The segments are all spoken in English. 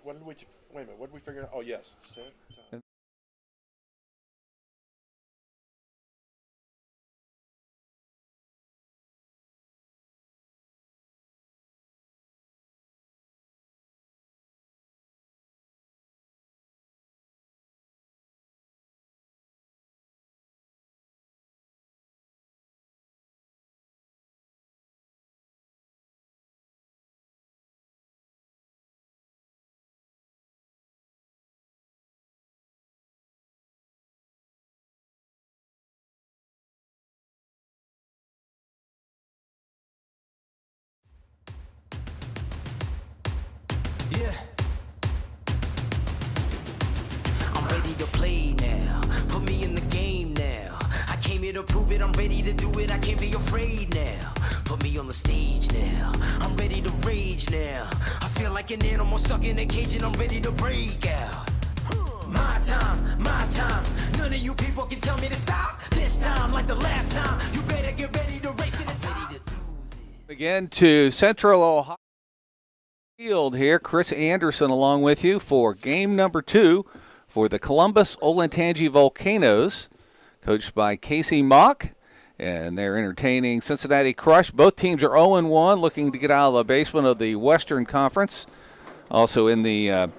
What did we? Wait a minute. What did we figure out? Oh yes, set time. Yeah. I'm ready to play now. Put me in the game now. I came here to prove it. I'm ready to do it. I can't be afraid now. Put me on the stage now. I'm ready to rage now. I feel like an animal stuck in a cage and I'm ready to break out. My time, my time. None of you people can tell me to stop. This time, like the last time, you better get ready to race to the top. Ready to do this. Again to Central Ohio Field here. Chris Anderson along with you for game number 2 for the Columbus Olentangy Volcanoes, coached by Casey Mock. And they're entertaining Cincinnati Crush. Both teams are 0-1, looking to get out of the basement of the Western Conference. Also in the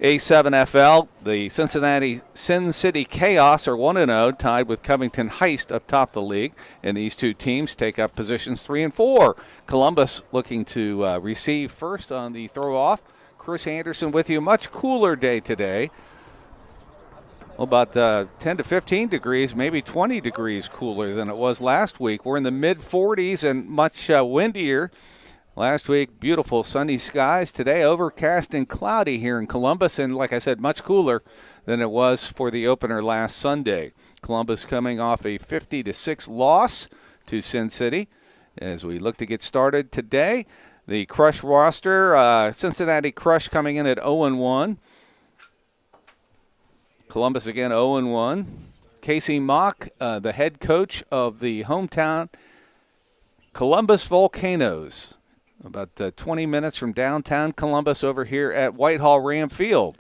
A7FL, the Cincinnati Sin City Chaos are 1-0, tied with Covington Heist up top the league. And these two teams take up positions 3 and 4. Columbus looking to receive first on the throw-off. Chris Anderson with you. Much cooler day today. About 10 to 15 degrees, maybe 20 degrees cooler than it was last week. We're in the mid-40s and much windier. Last week, beautiful sunny skies. Today, overcast and cloudy here in Columbus, and like I said, much cooler than it was for the opener last Sunday. Columbus coming off a 50-6 loss to Sin City. As we look to get started today, the Crush roster, Cincinnati Crush coming in at 0-1. Columbus again 0-1. Casey Mock, the head coach of the hometown Columbus Volcanoes. About 20 minutes from downtown Columbus over here at Whitehall Ram Field.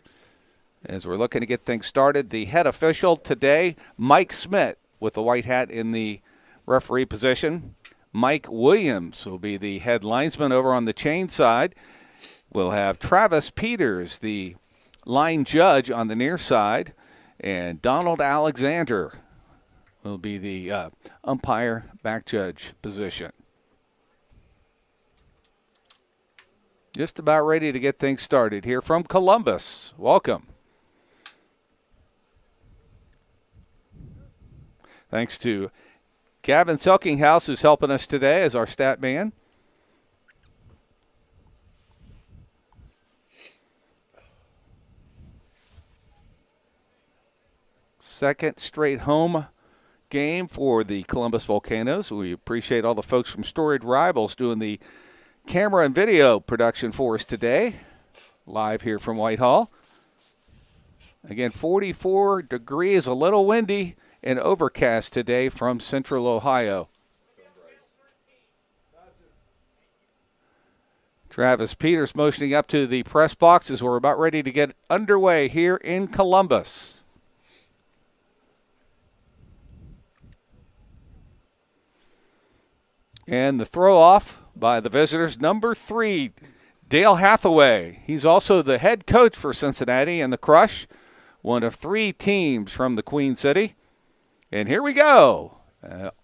As we're looking to get things started, the head official today, Mike Smith, with the white hat in the referee position. Mike Williams will be the head linesman over on the chain side. We'll have Travis Peters, the line judge on the near side, and Donald Alexander will be the umpire back judge position. Just about ready to get things started here from Columbus. Welcome. Thanks to Gavin Selkinghouse, who's helping us today as our stat man. Second straight home game for the Columbus Volcanoes. We appreciate all the folks from Storied Rivals doing the camera and video production for us today, live here from Whitehall. Again, 44 degrees, a little windy and overcast today from Central Ohio. Travis Peters motioning up to the press box as we're about ready to get underway here in Columbus. And the throw-off by the visitors, number 3, Dale Hathaway. He's also the head coach for Cincinnati and the Crush, one of 3 teams from the Queen City. And here we go.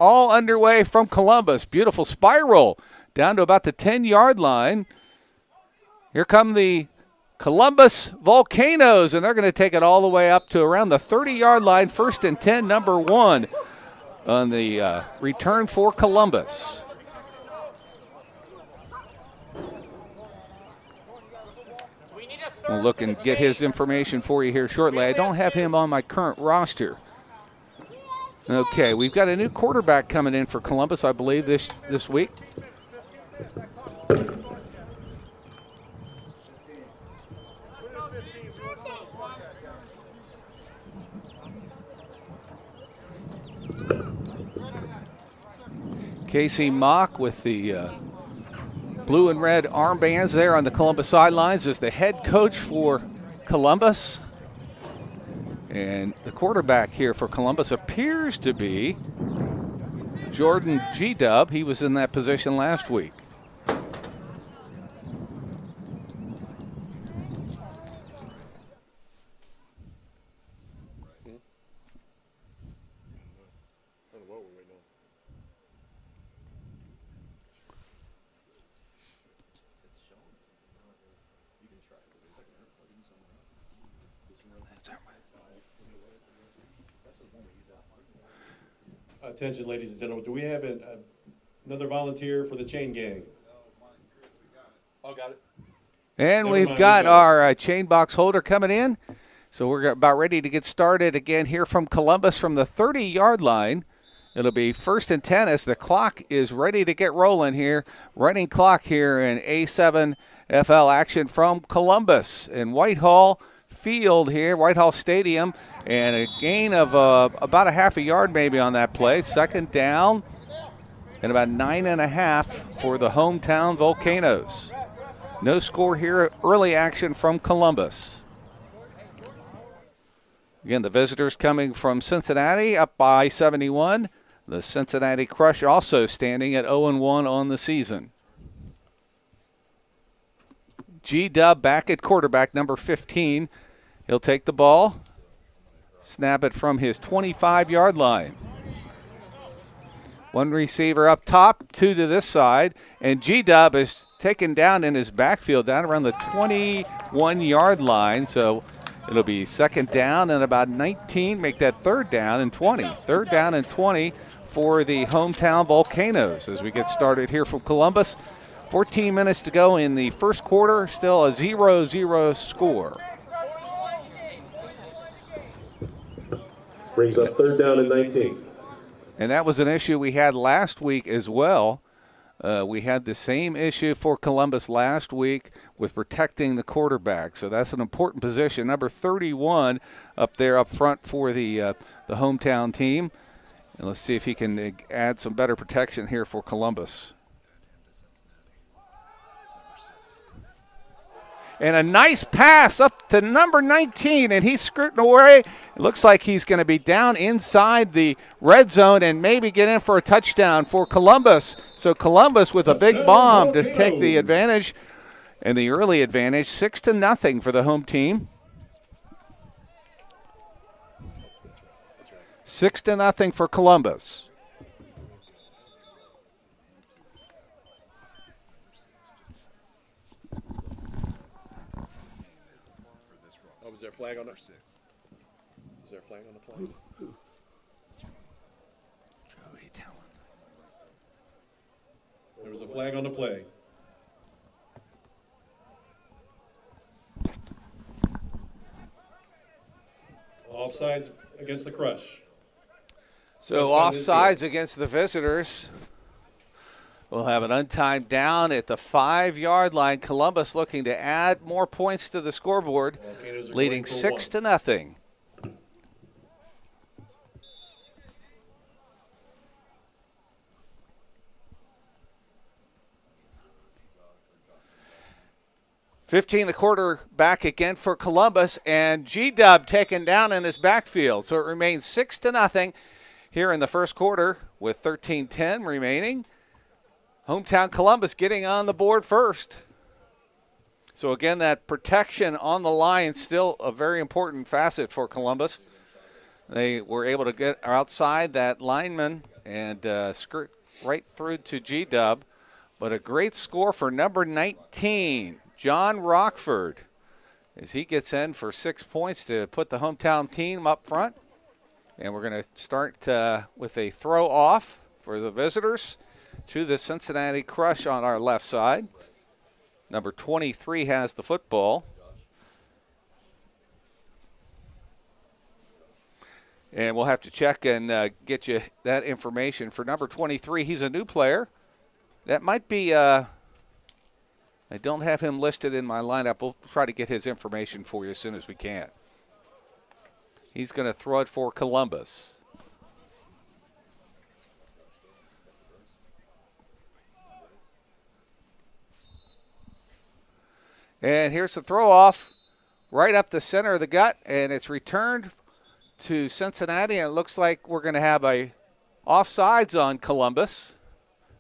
All underway from Columbus. Beautiful spiral down to about the 10-yard line. Here come the Columbus Volcanoes, and they're going to take it all the way up to around the 30-yard line. 1st and 10, number 1 on the return for Columbus. We'll look and get his information for you here shortly. I don't have him on my current roster. Okay, we've got a new quarterback coming in for Columbus, I believe, this week. Casey Mock with the Blue and red armbands there on the Columbus sidelines is the head coach for Columbus. And the quarterback here for Columbus appears to be Jordan G-Dub. He was in that position last week. Attention, ladies and gentlemen. Do we have another volunteer for the chain gang? Oh, got it. And we've got our chain box holder coming in. So we're about ready to get started again here from Columbus from the 30-yard line. It'll be 1st and 10 as the clock is ready to get rolling here. Running clock here in A7FL action from Columbus in Whitehall Field here, Whitehall Stadium, and a gain of about a half a yard maybe on that play. 2nd down and about 9.5 for the hometown Volcanoes. No score here, early action from Columbus. Again, the visitors coming from Cincinnati up by 71. The Cincinnati Crush also standing at 0-1 on the season. G-Dub back at quarterback, number 15. He'll take the ball, snap it from his 25-yard line. One receiver up top, 2 to this side, and G-Dub is taken down in his backfield down around the 21-yard line. So it'll be 2nd down and about 19, make that 3rd down and 20. 3rd down and 20 for the hometown Volcanoes as we get started here from Columbus. 14 minutes to go in the first quarter, still a 0-0 score. Brings up 3rd down and 19. And that was an issue we had last week as well. We had the same issue for Columbus last week with protecting the quarterback. So that's an important position. Number 31 up there up front for the hometown team. And let's see if he can add some better protection here for Columbus. And a nice pass up to number 19, and he's skirting away. It looks like he's going to be down inside the red zone and maybe get in for a touchdown for Columbus. So Columbus with a big bomb to take the advantage and the early advantage, 6-0 for the home team. 6-0 for Columbus. Is there a flag on it? Is there a flag on the play? There was a flag on the play. Offsides against the Crush. So offsides against the visitors. We'll have an untimed down at the 5-yard line. Columbus looking to add more points to the scoreboard, leading 6-0. The quarterback again for Columbus, and G-Dub taken down in his backfield. So it remains 6-0 here in the first quarter with 13:10 remaining. Hometown Columbus getting on the board first. So again, that protection on the line still a very important facet for Columbus. They were able to get outside that lineman and skirt right through to G-Dub. But a great score for number 19, John Rockford, as he gets in for 6 points to put the hometown team up front. And we're going to start with a throw off for the visitors to the Cincinnati Crush on our left side. Number 23 has the football. And we'll have to check and get you that information for number 23. He's a new player. That might be, I don't have him listed in my lineup. We'll try to get his information for you as soon as we can. He's going to throw it for Columbus. And here's the throw off right up the center of the gut, and it's returned to Cincinnati, and it looks like we're going to have a offsides on Columbus.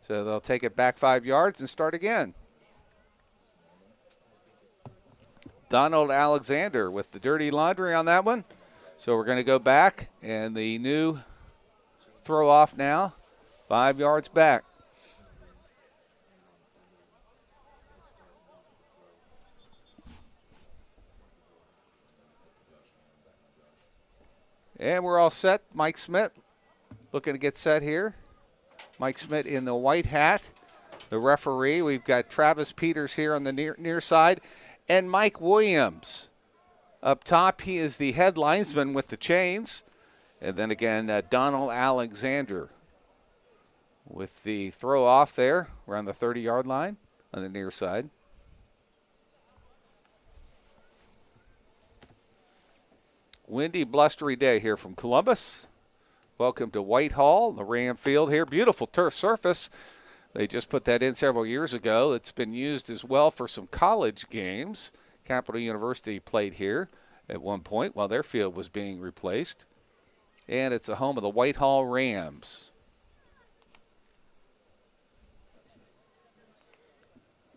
So they'll take it back 5 yards and start again. Donald Alexander with the dirty laundry on that one. So we're going to go back, and the new throw off now, 5 yards back. And we're all set. Mike Smith looking to get set here. Mike Smith in the white hat, the referee. We've got Travis Peters here on the near side. And Mike Williams up top. He is the head linesman with the chains. And then again, Donald Alexander with the throw off there around the 30-yard line on the near side. Windy, blustery day here from Columbus. Welcome to Whitehall, the Ram Field here. Beautiful turf surface. They just put that in several years ago. It's been used as well for some college games. Capital University played here at one point while their field was being replaced. And it's the home of the Whitehall Rams.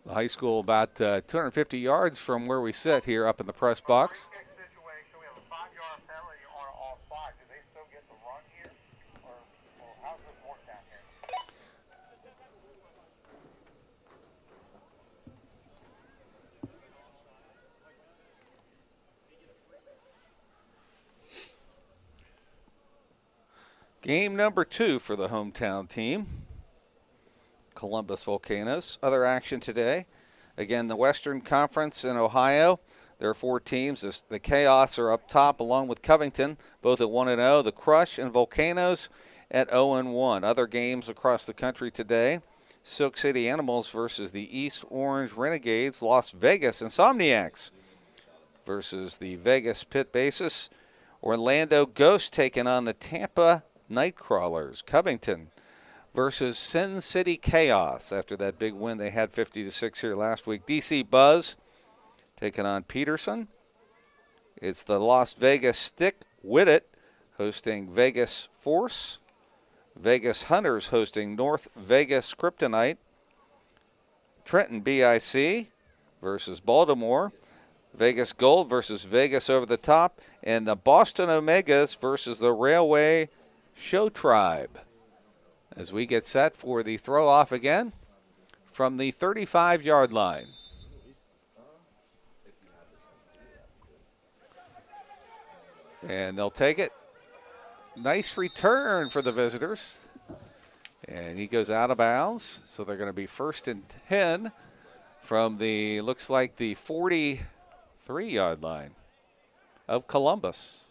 The high school about 250 yards from where we sit here up in the press box. Game number 2 for the hometown team, Columbus Volcanoes. Other action today. Again, the Western Conference in Ohio. There are 4 teams. The Chaos are up top along with Covington, both at 1-0. The Crush and Volcanoes at 0-1. Other games across the country today. Silk City Animals versus the East Orange Renegades. Las Vegas Insomniacs versus the Vegas Pit Basis. Orlando Ghosts taking on the Tampa Nightcrawlers. Covington versus Sin City Chaos after that big win they had 50-6 here last week. DC Buzz taking on Peterson. It's the Las Vegas Stick with it hosting Vegas Force. Vegas Hunters hosting North Vegas Kryptonite. Trenton BIC versus Baltimore. Vegas Gold versus Vegas Over the Top. And the Boston Omegas versus the Railway Show Tribe. As we get set for the throw off again from the 35-yard line. And they'll take it. Nice return for the visitors. And he goes out of bounds. So they're going to be 1st and 10 from the, looks like the 43-yard line of Columbus.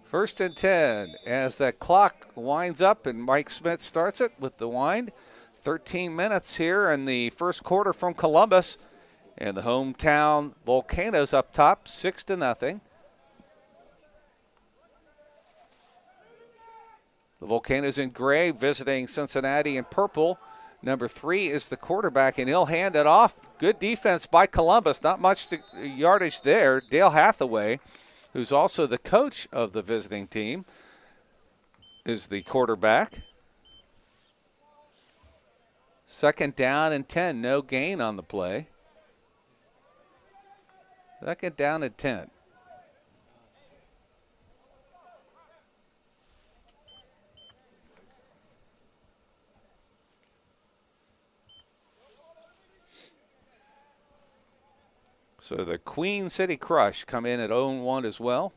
First and 10 as that clock winds up and Mike Smith starts it with the wind. 13 minutes here in the first quarter from Columbus. And the hometown Volcanoes up top, 6-0. The Volcanoes in gray visiting Cincinnati in purple. Number 3 is the quarterback, and he'll hand it off. Good defense by Columbus. Not much yardage there. Dale Hathaway, who's also the coach of the visiting team, is the quarterback. 2nd down and 10. No gain on the play. 2nd down and 10. So the Queen City Crush come in at 0-1 as well.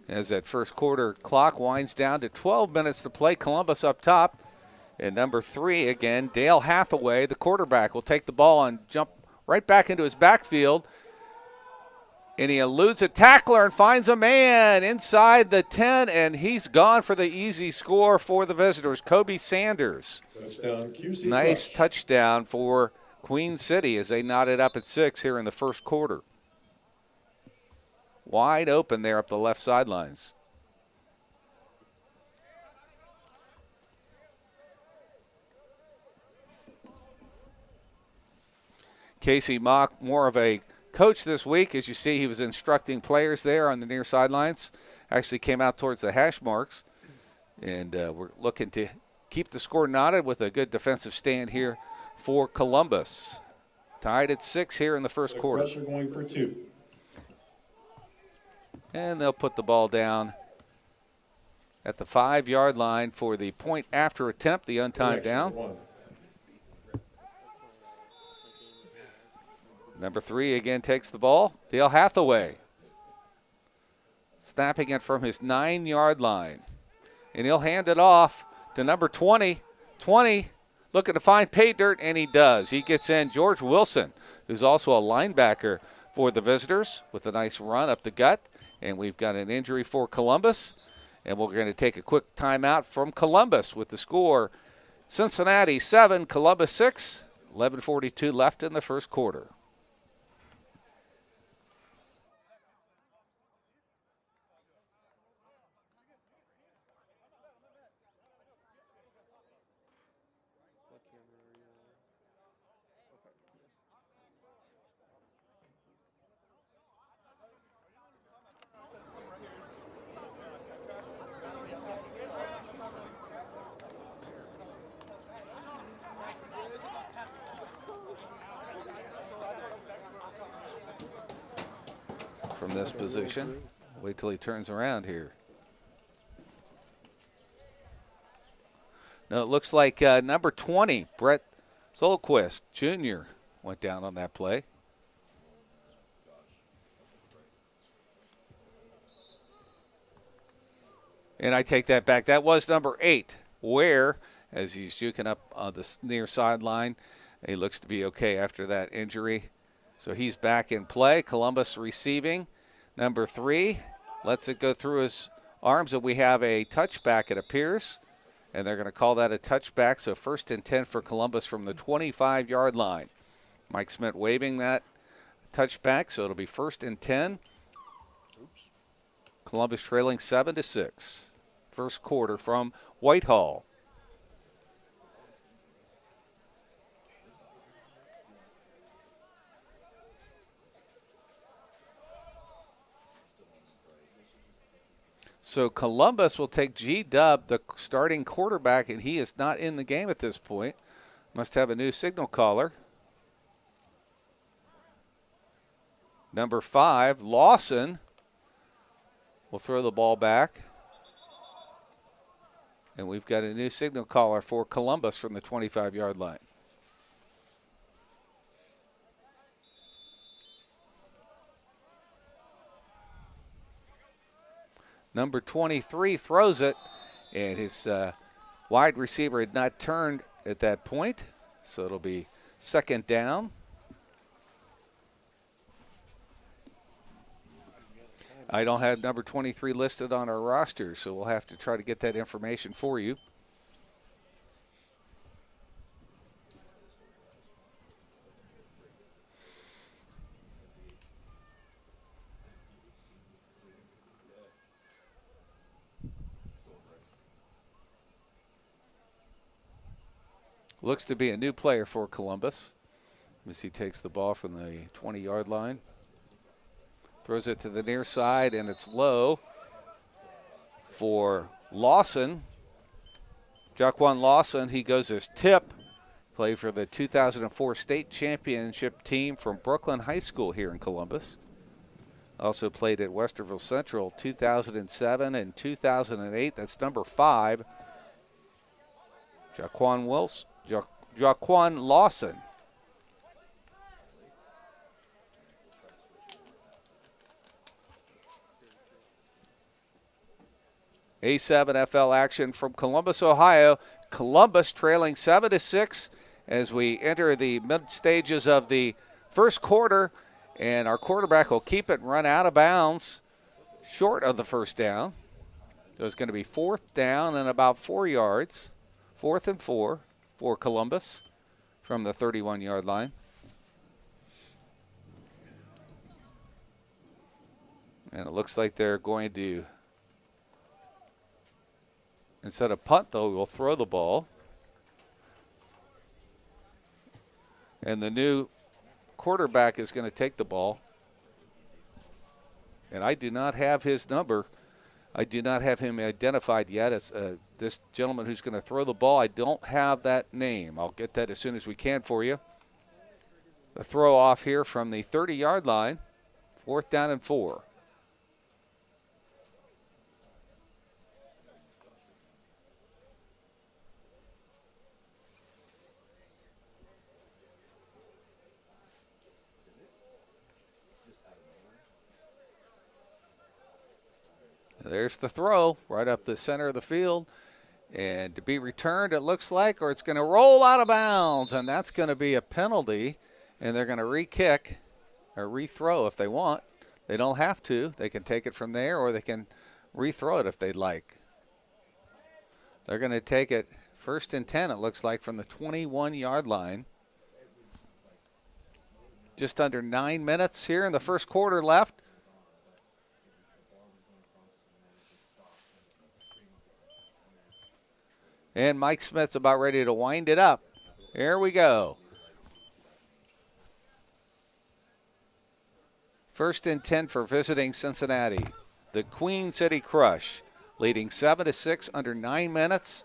As that first quarter clock winds down to 12 minutes to play, Columbus up top. And number 3, again, Dale Hathaway, the quarterback, will take the ball and jump right back into his backfield. And he eludes a tackler and finds a man inside the 10, and he's gone for the easy score for the visitors. Kobe Sanders. Touchdown, QC nice Crush. Touchdown for Queen City as they knotted up at 6 here in the first quarter. Wide open there up the left sidelines. Casey Mock, more of a coach this week. As you see, he was instructing players there on the near sidelines. Actually came out towards the hash marks. And we're looking to keep the score knotted with a good defensive stand here for Columbus. Tied at 6 here in the first quarter. Pressure going for 2. And they'll put the ball down at the 5-yard line for the point after attempt, the untimed down. Number 3 again takes the ball. Dale Hathaway snapping it from his 9-yard line. And he'll hand it off to number 20. 20 looking to find pay dirt, and he does. He gets in. George Wilson, who's also a linebacker for the visitors, with a nice run up the gut. And we've got an injury for Columbus. And we're going to take a quick timeout from Columbus with the score. Cincinnati 7, Columbus 6. 11:42 left in the first quarter. From this position. Wait till he turns around here. Now it looks like number 20, Brett Solquist Jr. went down on that play. And I take that back. That was number 8, Ware, as he's juking up on the near sideline. He looks to be okay after that injury. So he's back in play. Columbus receiving. Number 3 lets it go through his arms, and we have a touchback, it appears. And they're going to call that a touchback. So 1st and 10 for Columbus from the 25-yard line. Mike Smith waving that touchback, so it'll be 1st and 10. Columbus trailing 7-6. First quarter from Whitehall. So Columbus will take G-Dub, the starting quarterback, and he is not in the game at this point. Must have a new signal caller. Number 5, Lawson, will throw the ball back. And we've got a new signal caller for Columbus from the 25-yard line. Number 23 throws it, and his wide receiver had not turned at that point, so it'll be 2nd down. I don't have number 23 listed on our roster, so we'll have to try to get that information for you. Looks to be a new player for Columbus as he takes the ball from the 20-yard line. Throws it to the near side, and it's low for Lawson. Jaquan Lawson, he goes as tip. Played for the 2004 state championship team from Brooklyn High School here in Columbus. Also played at Westerville Central 2007 and 2008. That's number 5. Jaquan Lawson. A7FL action from Columbus, Ohio. Columbus trailing 7-6 as we enter the mid stages of the first quarter, and our quarterback will keep it and run out of bounds short of the first down. So it's going to be 4th down and about 4 yards. 4th and 4 for Columbus from the 31-yard line. And it looks like they're going to, instead of punt, though, we'll throw the ball. And the new quarterback is going to take the ball. And I do not have his number. I do not have him identified yet as this gentleman who's going to throw the ball. I don't have that name. I'll get that as soon as we can for you. The throw off here from the 30-yard line, 4th down and 4. There's the throw right up the center of the field. And to be returned, it looks like, or it's going to roll out of bounds, and that's going to be a penalty. And they're going to re-kick or rethrow if they want. They don't have to. They can take it from there, or they can rethrow it if they'd like. They're going to take it 1st and 10, it looks like, from the 21-yard line. Just under 9 minutes here in the first quarter left. And Mike Smith's about ready to wind it up. Here we go. 1st and 10 for visiting Cincinnati. The Queen City Crush leading 7-6 under 9 minutes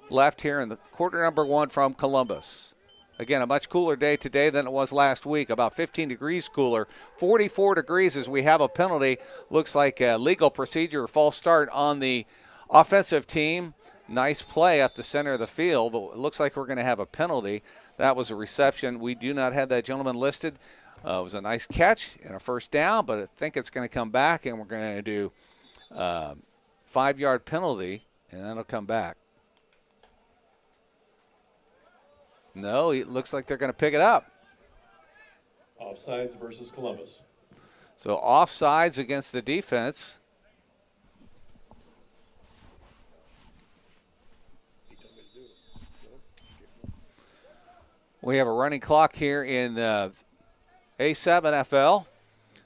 left here in the quarter number 1 from Columbus. Again, a much cooler day today than it was last week, about 15 degrees cooler. 44 degrees as we have a penalty. Looks like a legal procedure, false start on the offensive team. Nice play up the center of the field, but it looks like we're going to have a penalty. That was a reception. We do not have that gentleman listed. It was a nice catch and a 1st down, but I think it's going to come back, and we're going to do 5-yard penalty, and then it'll come back. No, it looks like they're going to pick it up. Offsides versus Columbus. So offsides against the defense. We have a running clock here in A7FL.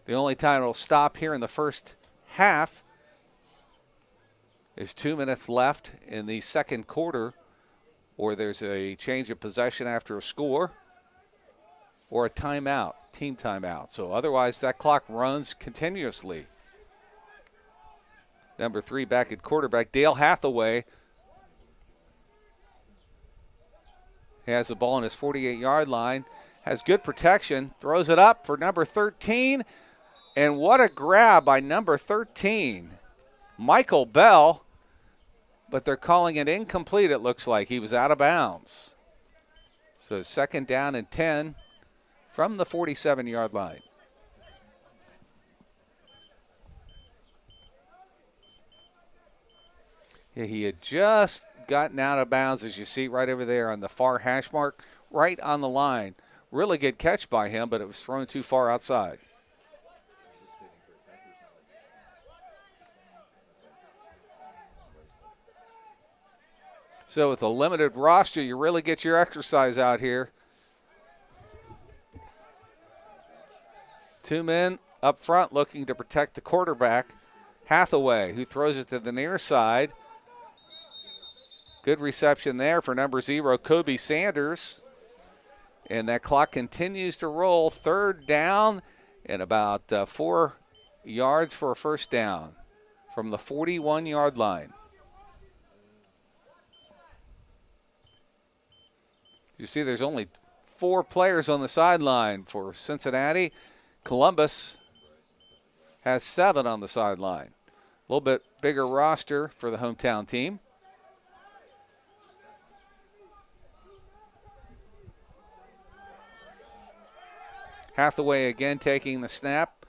The only time it'll stop here in the first half is 2 minutes left in the second quarter, or there's a change of possession after a score, or a timeout, team timeout. So otherwise, that clock runs continuously. Number 3 back at quarterback, Dale Hathaway, has the ball on his 48-yard line, has good protection, throws it up for number 13, and what a grab by number 13, Michael Bell, but they're calling it incomplete, it looks like. He was out of bounds. So 2nd down and 10 from the 47-yard line. Yeah, he had just gotten out of bounds, as you see right over there on the far hash mark, right on the line. Really good catch by him, but it was thrown too far outside. So with a limited roster, you really get your exercise out here. 2 men up front looking to protect the quarterback. Hathaway, who throws it to the near side. Good reception there for number 0, Kobe Sanders. And that clock continues to roll. 3rd down and about 4 yards for a 1st down from the 41-yard line. You see there's only 4 players on the sideline for Cincinnati. Columbus has 7 on the sideline. A little bit bigger roster for the hometown team. Hathaway again taking the snap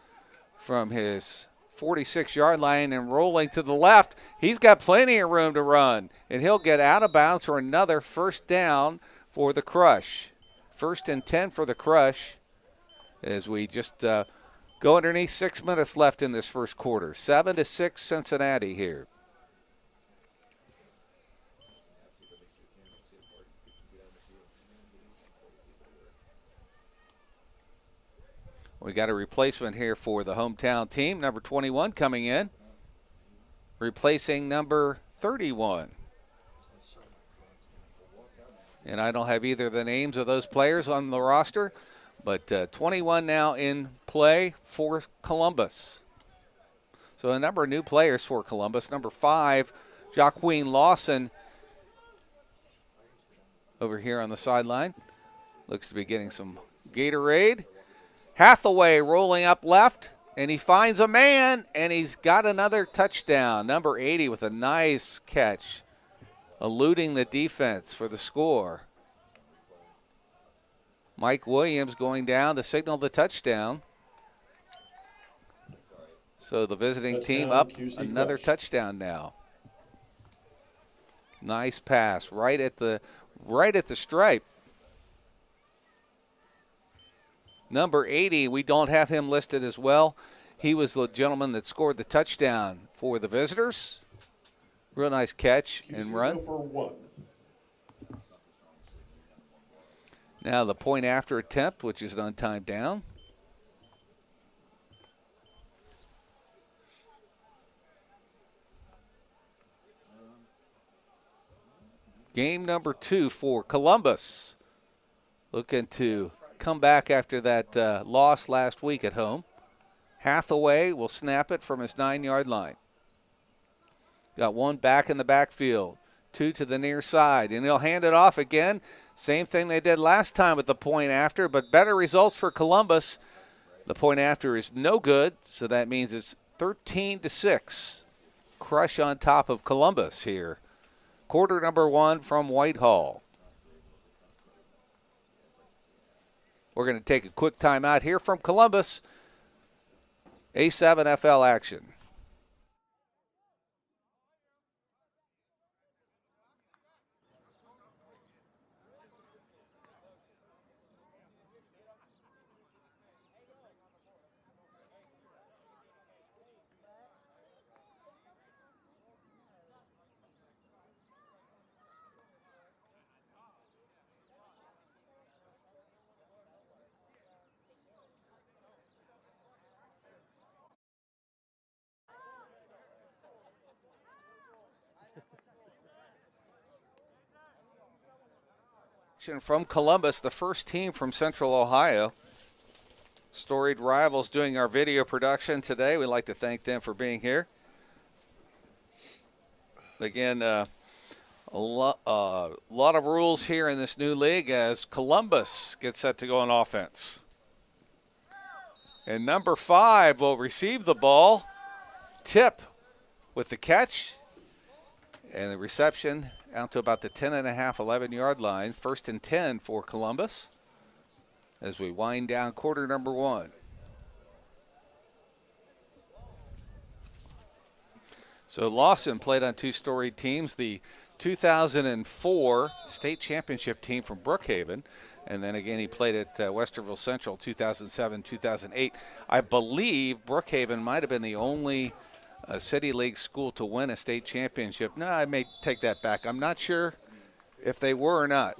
from his 46-yard line and rolling to the left. He's got plenty of room to run, and he'll get out of bounds for another 1st down for the Crush. 1st and 10 for the Crush as we just go underneath 6 minutes left in this first quarter. 7-6 Cincinnati here. We got a replacement here for the hometown team. Number 21 coming in, replacing number 31. And I don't have either of the names of those players on the roster, but 21 now in play for Columbus. So a number of new players for Columbus. Number 5, Joaquin Lawson over here on the sideline. Looks to be getting some Gatorade. Hathaway rolling up left, and he finds a man, and he's got another touchdown. Number 80 with a nice catch, eluding the defense for the score. Mike Williams going down to signal the touchdown. So the visiting team up another touchdown now. Nice pass right at the stripe. Number 80, we don't have him listed as well. He was the gentleman that scored the touchdown for the visitors. Real nice catch and run. For 1. Now the point after attempt, which is an untimed down. Game number 2 for Columbus. Looking to come back after that loss last week at home. Hathaway will snap it from his 9-yard line. Got one back in the backfield, 2 to the near side, and he'll hand it off again. Same thing they did last time with the point after, but better results for Columbus. The point after is no good, so that means it's 13-6. Crush on top of Columbus here. Quarter number 1 from Whitehall. We're going to take a quick timeout here from Columbus. A7FL action. From Columbus, the first team from Central Ohio. Storied Rivals doing our video production today. We'd like to thank them for being here. Again, a lot of rules here in this new league as Columbus gets set to go on offense. And number 5 will receive the ball. Tip with the catch and the reception out to about the 10.5, 11-yard line. 1st and 10 for Columbus as we wind down quarter number 1. So Lawson played on 2 storied teams, the 2004 state championship team from Brookhaven, and then again he played at Westerville Central 2007, 2008. I believe Brookhaven might have been the only City League school to win a state championship. No, I may take that back. I'm not sure if they were or not.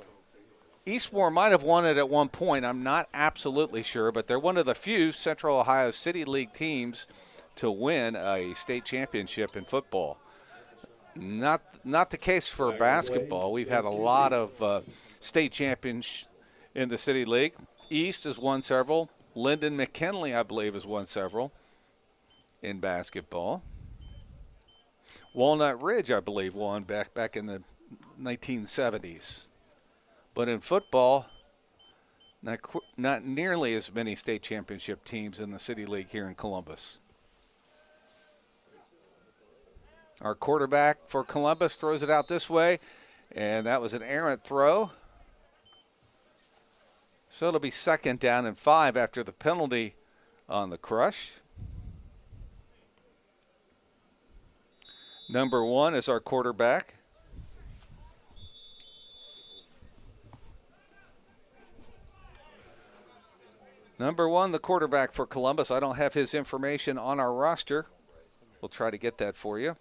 Eastmore might have won it at one point. I'm not absolutely sure, but they're one of the few Central Ohio City League teams to win a state championship in football. Not the case for basketball. We've had a lot of state champions in the City League. East has won several. Lyndon McKinley, I believe, has won several in basketball. Walnut Ridge, I believe, won back in the 1970s. But in football, not nearly as many state championship teams in the City League here in Columbus. Our quarterback for Columbus throws it out this way, and that was an errant throw. So it'll be 2nd down and 5 after the penalty on the crush. Number 1 is our quarterback. Number 1, the quarterback for Columbus. I don't have his information on our roster. We'll try to get that for you.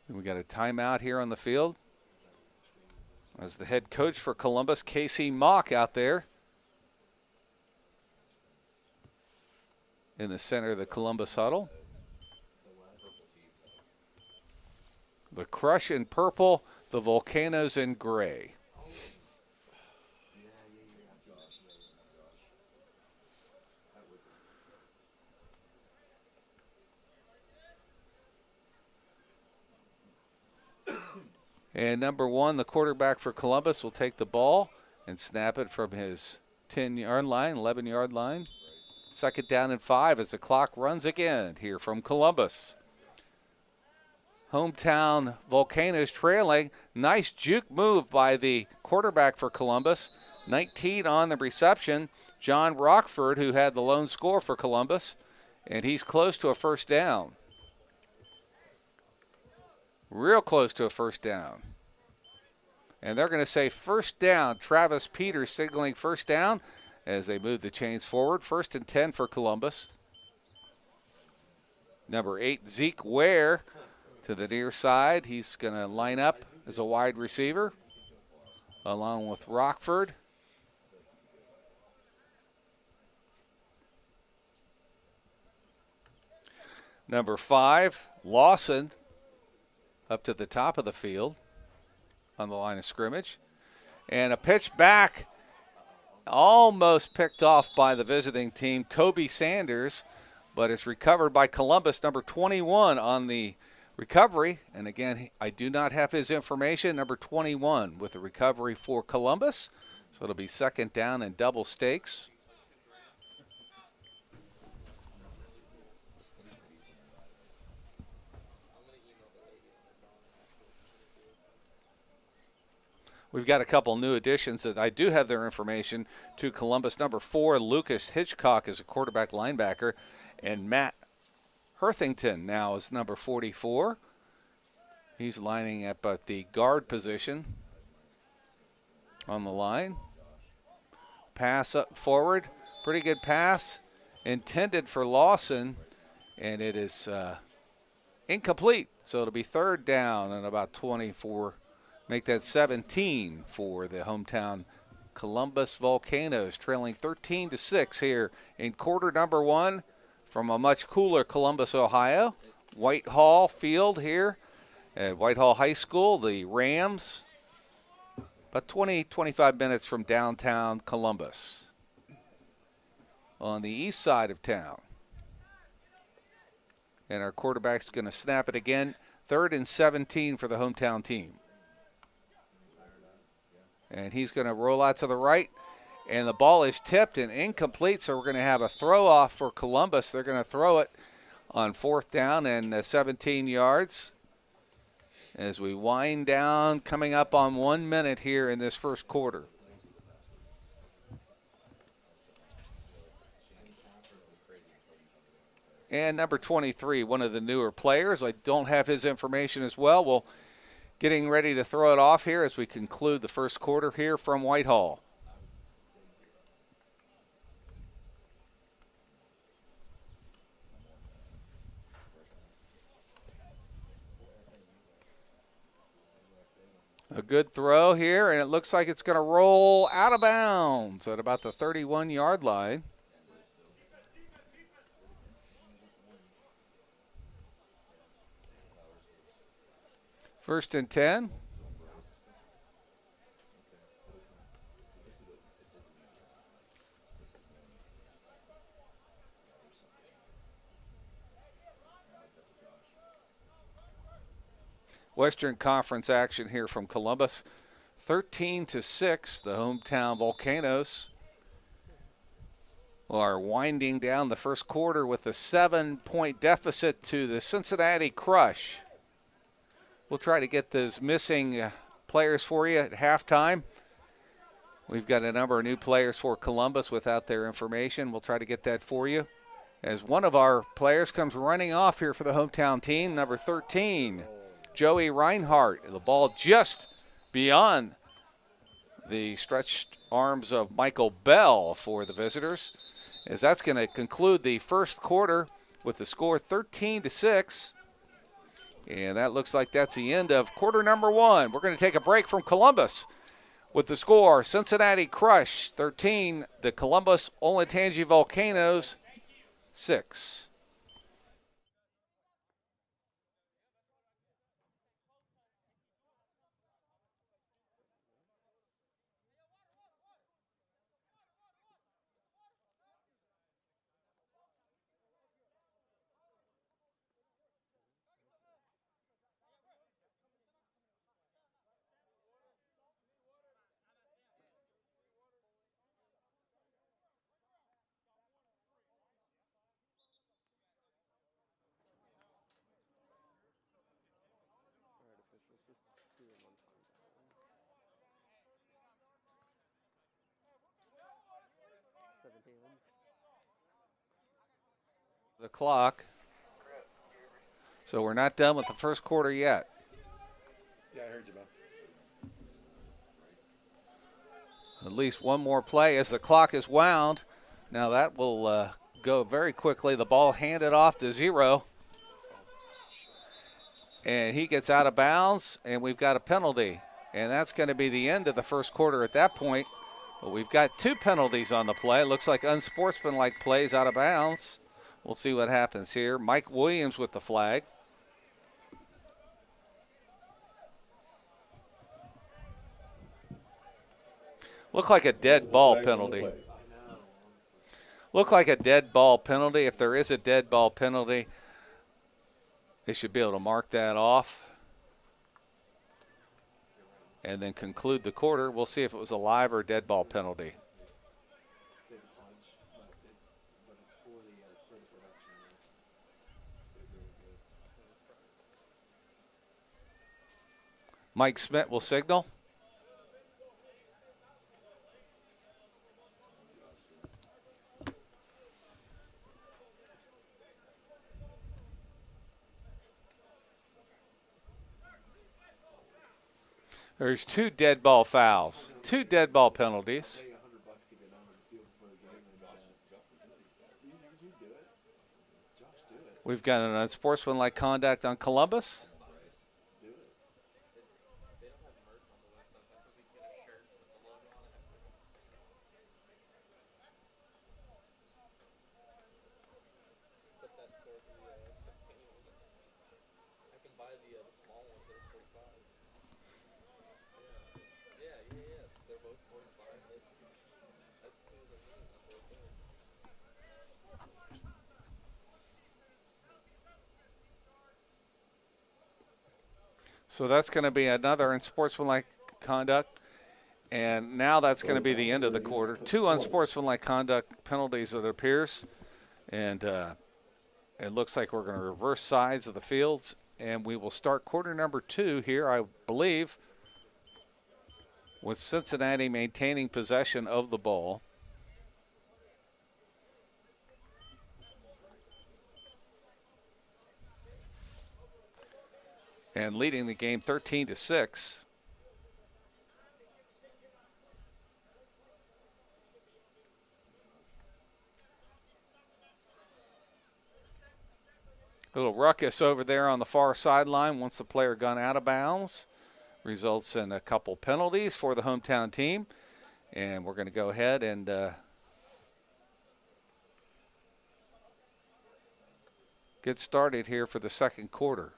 We got a timeout here on the field. as the head coach for Columbus, Casey Mock, out there in the center of the Columbus huddle. The Crush in purple, the Volcanoes in gray. And number 1, the quarterback for Columbus, will take the ball and snap it from his 10-yard line, 11-yard line. Second down and 5 as the clock runs again here from Columbus. Hometown Volcanoes trailing. Nice juke move by the quarterback for Columbus. 19 on the reception. John Rockford, who had the lone score for Columbus, and he's close to a first down. Real close to a first down. And they're going to say first down. Travis Peters signaling first down as they move the chains forward. 1st and 10 for Columbus. Number 8, Zeke Ware to the near side. He's going to line up as a wide receiver along with Rockford. Number 5, Lawson, up to the top of the field on the line of scrimmage. And a pitch back, almost picked off by the visiting team, Kobe Sanders, but it's recovered by Columbus, number 21 on the recovery. And again, I do not have his information, number 21 with the recovery for Columbus. So it'll be second down and double stakes. We've got a couple new additions that I do have their information to Columbus. Number 4, Lucas Hitchcock is a quarterback linebacker, and Matt Herthington now is number 44. He's lining up at the guard position on the line. Pass up forward, pretty good pass, intended for Lawson, and it is incomplete. So it'll be third down and about 24. Make that 17 for the hometown Columbus Volcanoes, trailing 13-6 here in quarter number 1 from a much cooler Columbus, Ohio. Whitehall Field here at Whitehall High School. The Rams, about 20-25 minutes from downtown Columbus on the east side of town. And our quarterback's going to snap it again. 3rd and 17 for the hometown team. And he's going to roll out to the right, and the ball is tipped and incomplete, so we're going to have a throw off for Columbus. They're going to throw it on 4th down and 17 yards as we wind down, coming up on 1 minute here in this first quarter. And number 23, one of the newer players. I don't have his information as well. We'll getting ready to throw it off here as we conclude the first quarter here from Whitehall. A good throw here, and it looks like it's going to roll out of bounds at about the 31-yard line. First and 10. Western Conference action here from Columbus. 13-6, the hometown Volcanoes are winding down the first quarter with a 7-point deficit to the Cincinnati Crush. We'll try to get those missing players for you at halftime. We've got a number of new players for Columbus without their information. We'll try to get that for you as one of our players comes running off here for the hometown team, number 13, Joey Reinhardt. The ball just beyond the stretched arms of Michael Bell for the visitors, as that's going to conclude the first quarter with the score 13-6. And that looks like that's the end of quarter number 1. We're going to take a break from Columbus With the score, Cincinnati Crush 13, the Columbus Olentangy Volcanoes 6. The clock. So we're not done with the first quarter yet. Yeah, I heard you, man. At least one more play as the clock is wound. Now that will go very quickly. The ball handed off to Zero. And he gets out of bounds, and we've got a penalty. And that's going to be the end of the first quarter at that point. But we've got 2 penalties on the play. It looks like unsportsmanlike plays out of bounds. We'll see what happens here. Mike Williams with the flag. Look like a dead ball penalty. Look like a dead ball penalty. If there is a dead ball penalty, they should be able to mark that off and then conclude the quarter. We'll see if it was a live or dead ball penalty. Mike Smith will signal. There's 2 dead ball fouls, 2 dead ball penalties. We've got an unsportsmanlike conduct on Columbus. So that's going to be another unsportsmanlike conduct. And now that's going to be the end of the quarter. 2 unsportsmanlike conduct penalties, it appears. And it looks like we're going to reverse sides of the fields. And we will start quarter number 2 here, I believe, with Cincinnati maintaining possession of the ball. And leading the game 13-6. A little ruckus over there on the far sideline once the player gone out of bounds. Results in a couple penalties for the hometown team. And we're going to go ahead and get started here for the second quarter.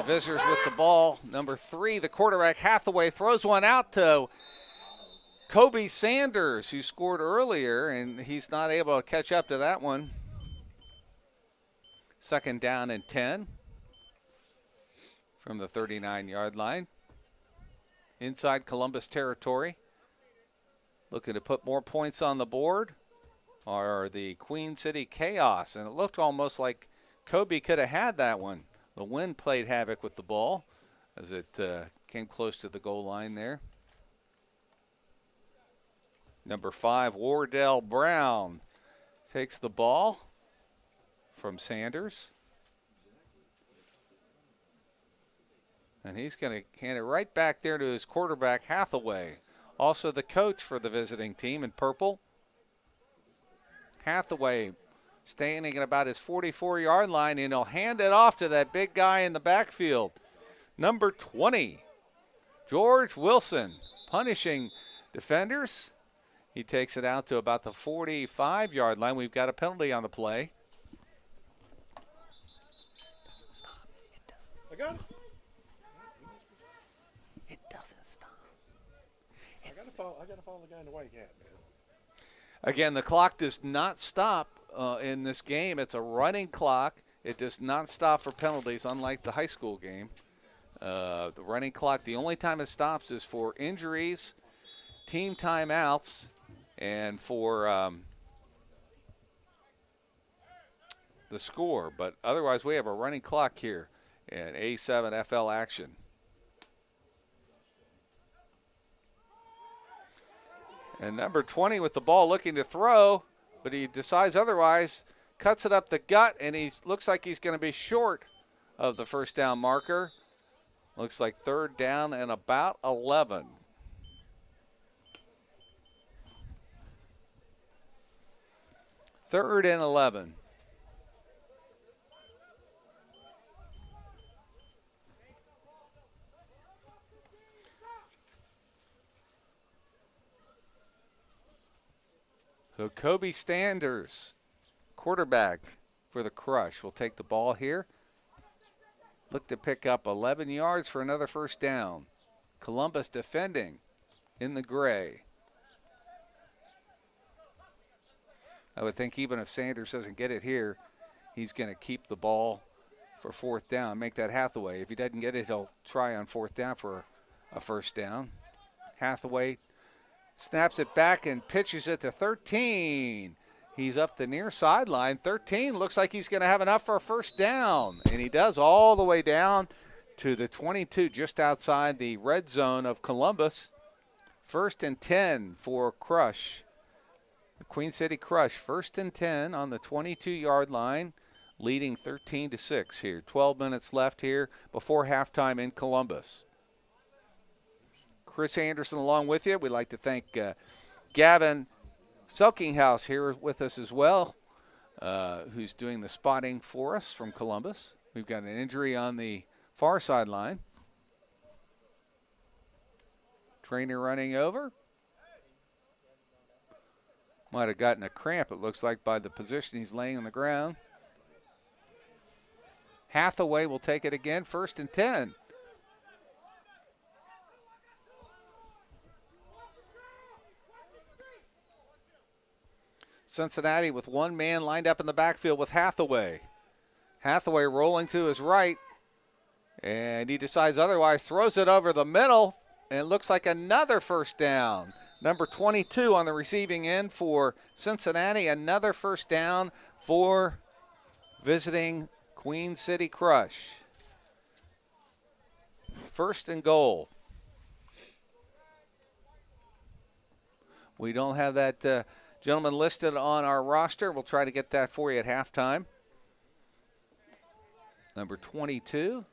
the visitors with the ball. Number 3, the quarterback Hathaway throws one out to Kobe Sanders, who scored earlier, and he's not able to catch up to that one. 2nd down and 10 from the 39-yard line. Inside Columbus territory. Looking to put more points on the board are the Queen City Chaos, and it looked almost like Kobe could have had that one. The wind played havoc with the ball as it came close to the goal line there. Number 5, Wardell Brown takes the ball from Sanders. And he's going to hand it right back there to his quarterback, Hathaway. Also the coach for the visiting team in purple. Hathaway standing at about his 44-yard line, and he'll hand it off to that big guy in the backfield. Number 20, George Wilson, punishing defenders. He takes it out to about the 45-yard line. We've got a penalty on the play. I got it. It doesn't stop. I gotta follow the guy in the white hat, man. Again, the clock does not stop in this game. It's a running clock. It does not stop for penalties, unlike the high school game. The running clock, the only time it stops is for injuries, team timeouts, and for the score. But otherwise, we have a running clock here in A7 FL action. And number 20 with the ball looking to throw, but he decides otherwise, cuts it up the gut, and he looks like he's going to be short of the first down marker. Looks like 3rd down and about 11. Third and 11. So Kobe Sanders, quarterback for the Crush, will take the ball here. Look to pick up 11 yards for another first down. Columbus defending in the gray. I would think even if Sanders doesn't get it here, he's going to keep the ball for 4th down, make that Hathaway. If he doesn't get it, he'll try on 4th down for a first down. Hathaway snaps it back and pitches it to 13. He's up the near sideline. 13 looks like he's going to have enough for a first down. And he does, all the way down to the 22, just outside the red zone of Columbus. 1st and 10 for Crush. The Queen City Crush, 1st and 10 on the 22-yard line, leading 13-6 here. 12 minutes left here before halftime in Columbus. Chris Anderson along with you. We'd like to thank Gavin Selkinghouse here with us as well, who's doing the spotting for us from Columbus. We've got an injury on the far sideline. Trainer running over. Might have gotten a cramp, it looks like, by the position he's laying on the ground. Hathaway will take it again, 1st and 10. Cincinnati with one man lined up in the backfield with Hathaway. Hathaway rolling to his right, and he decides otherwise, throws it over the middle, and it looks like another first down. Number 22 on the receiving end for Cincinnati, another first down for visiting Queen City Crush. 1st and goal. We don't have that gentleman listed on our roster. We'll try to get that for you at halftime. Number 22.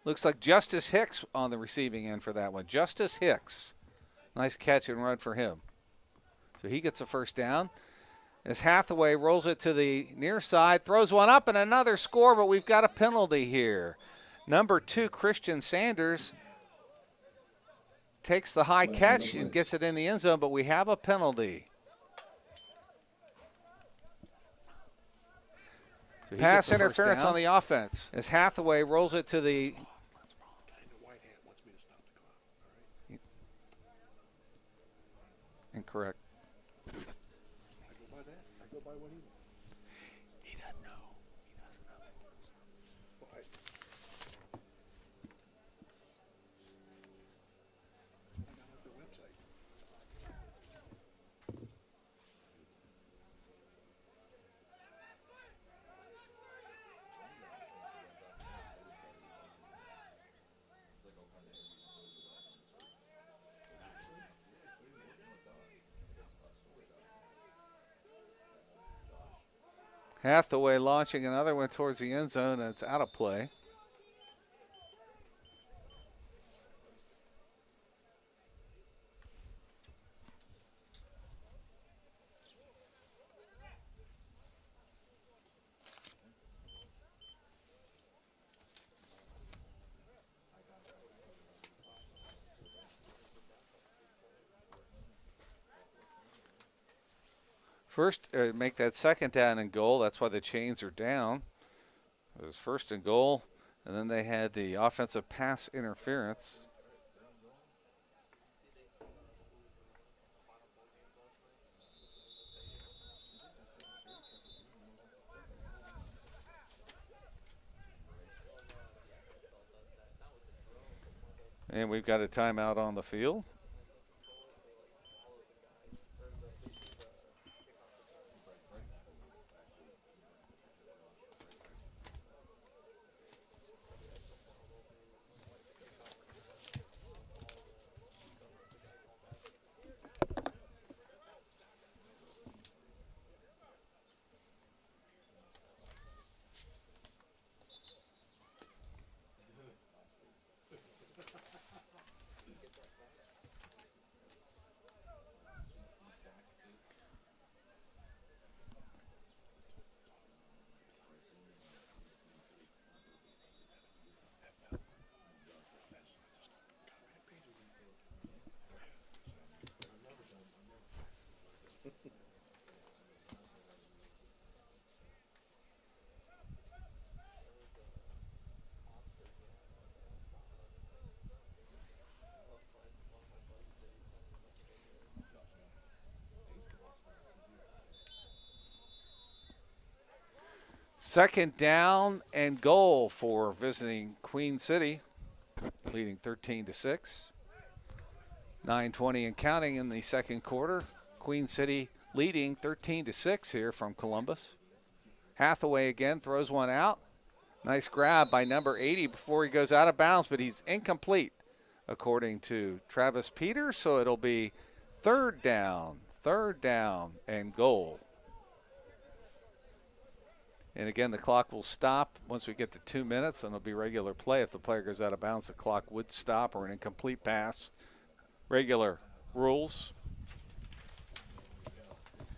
Looks like Justice Hicks on the receiving end for that one. Justice Hicks. Nice catch and run for him. So he gets a first down. As Hathaway rolls it to the near side, throws one up and another score, but we've got a penalty here. Number 2, Christian Sanders, takes the high catch and gets it in the end zone, but we have a penalty. So Pass interference on the offense as Hathaway rolls it to the. That's wrong. The guy in the white hat wants me to stop the clock. All right. Incorrect. I go by that. I go by what he wants. He doesn't know. Well, I got off their website. Hathaway launching another one towards the end zone, and it's out of play. First, make that second down and goal. That's why the chains are down. It was first and goal, and then they had the offensive pass interference. And we've got a timeout on the field. Second down and goal for visiting Queen City, leading 13-6. 9:20 and counting in the second quarter. Queen City leading 13-6 here from Columbus. Hathaway again throws one out. Nice grab by number 80 before he goes out of bounds, but he's incomplete, according to Travis Peters. So it'll be third down and goal. And again, the clock will stop once we get to 2 minutes, and it'll be regular play. If the player goes out of bounds, the clock would stop, or an incomplete pass. Regular rules.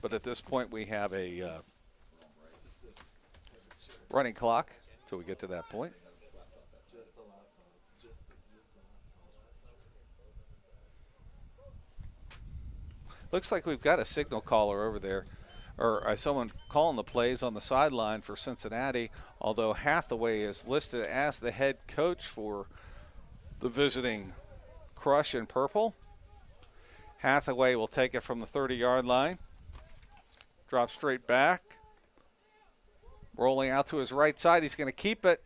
But at this point, we have a running clock until we get to that point. Looks like we've got a signal caller over there, or someone calling the plays on the sideline for Cincinnati, although Hathaway is listed as the head coach for the visiting Crush in purple. Hathaway will take it from the 30-yard line, drop straight back, rolling out to his right side. He's going to keep it,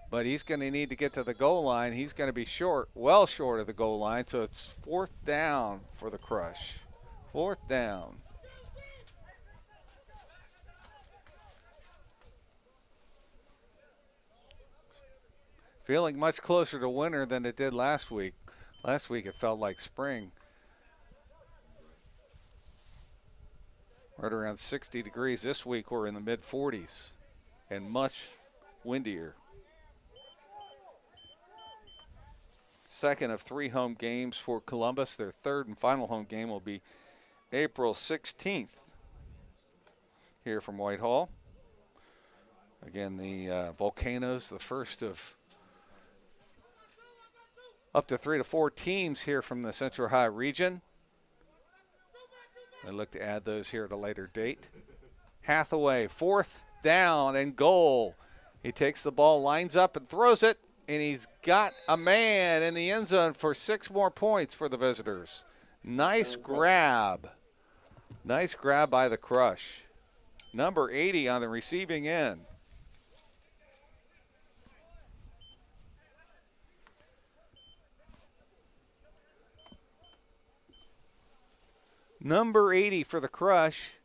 but he's going to need to get to the goal line. He's going to be short, well short of the goal line, so it's fourth down for the Crush. Fourth down. Feeling much closer to winter than it did last week. Last week it felt like spring. Right around 60 degrees. This week we're in the mid-40s and much windier. Second of 3 home games for Columbus. Their third and final home game will be April 16th here from Whitehall. Again, the Volcanoes, the first of up to 3 to 4 teams here from the Central High region. I look to add those here at a later date. Hathaway, 4th down and goal. He takes the ball, lines up, and throws it, and he's got a man in the end zone for 6 more points for the visitors. Nice grab. Nice grab by the Crush. Number 80 on the receiving end. Number 80 for the Crush.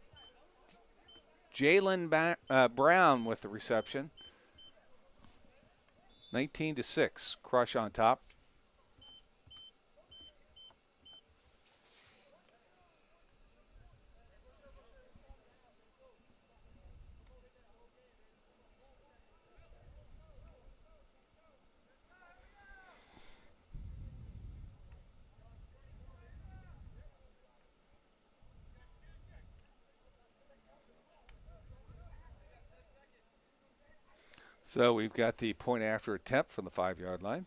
Jalen Brown with the reception. 19-6. Crush on top. So we've got the point after attempt from the 5-yard line.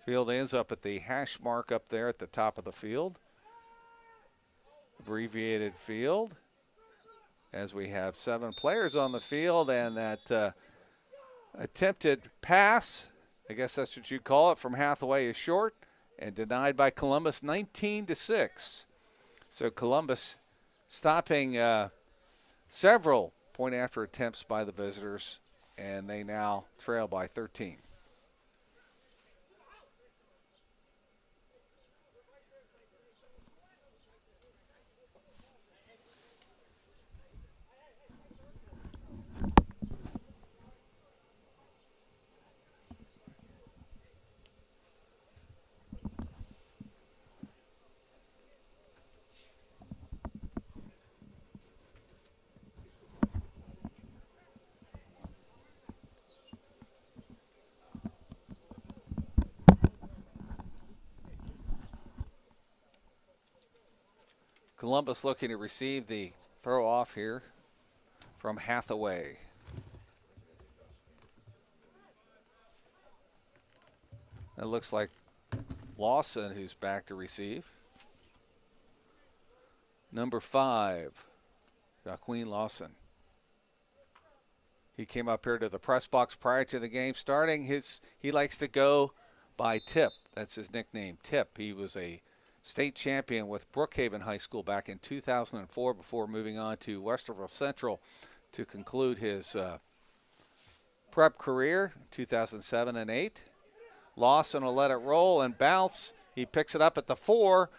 Field ends up at the hash mark up there at the top of the field. Abbreviated field. As we have 7 players on the field, and that attempted pass, I guess that's what you call it, from Hathaway is short and denied by Columbus, 19-6. So Columbus stopping several point after attempts by the visitors, and they now trail by 13. Columbus looking to receive the throw off here from Hathaway. It looks like Lawson who's back to receive. Number 5, Joaquin Lawson. He came up here to the press box prior to the game starting. He likes to go by Tip. That's his nickname, Tip. He was a state champion with Brookhaven High School back in 2004 before moving on to Westerville Central to conclude his prep career in 2007 and 8. Lawson will let it roll and bounce. He picks it up at the 4.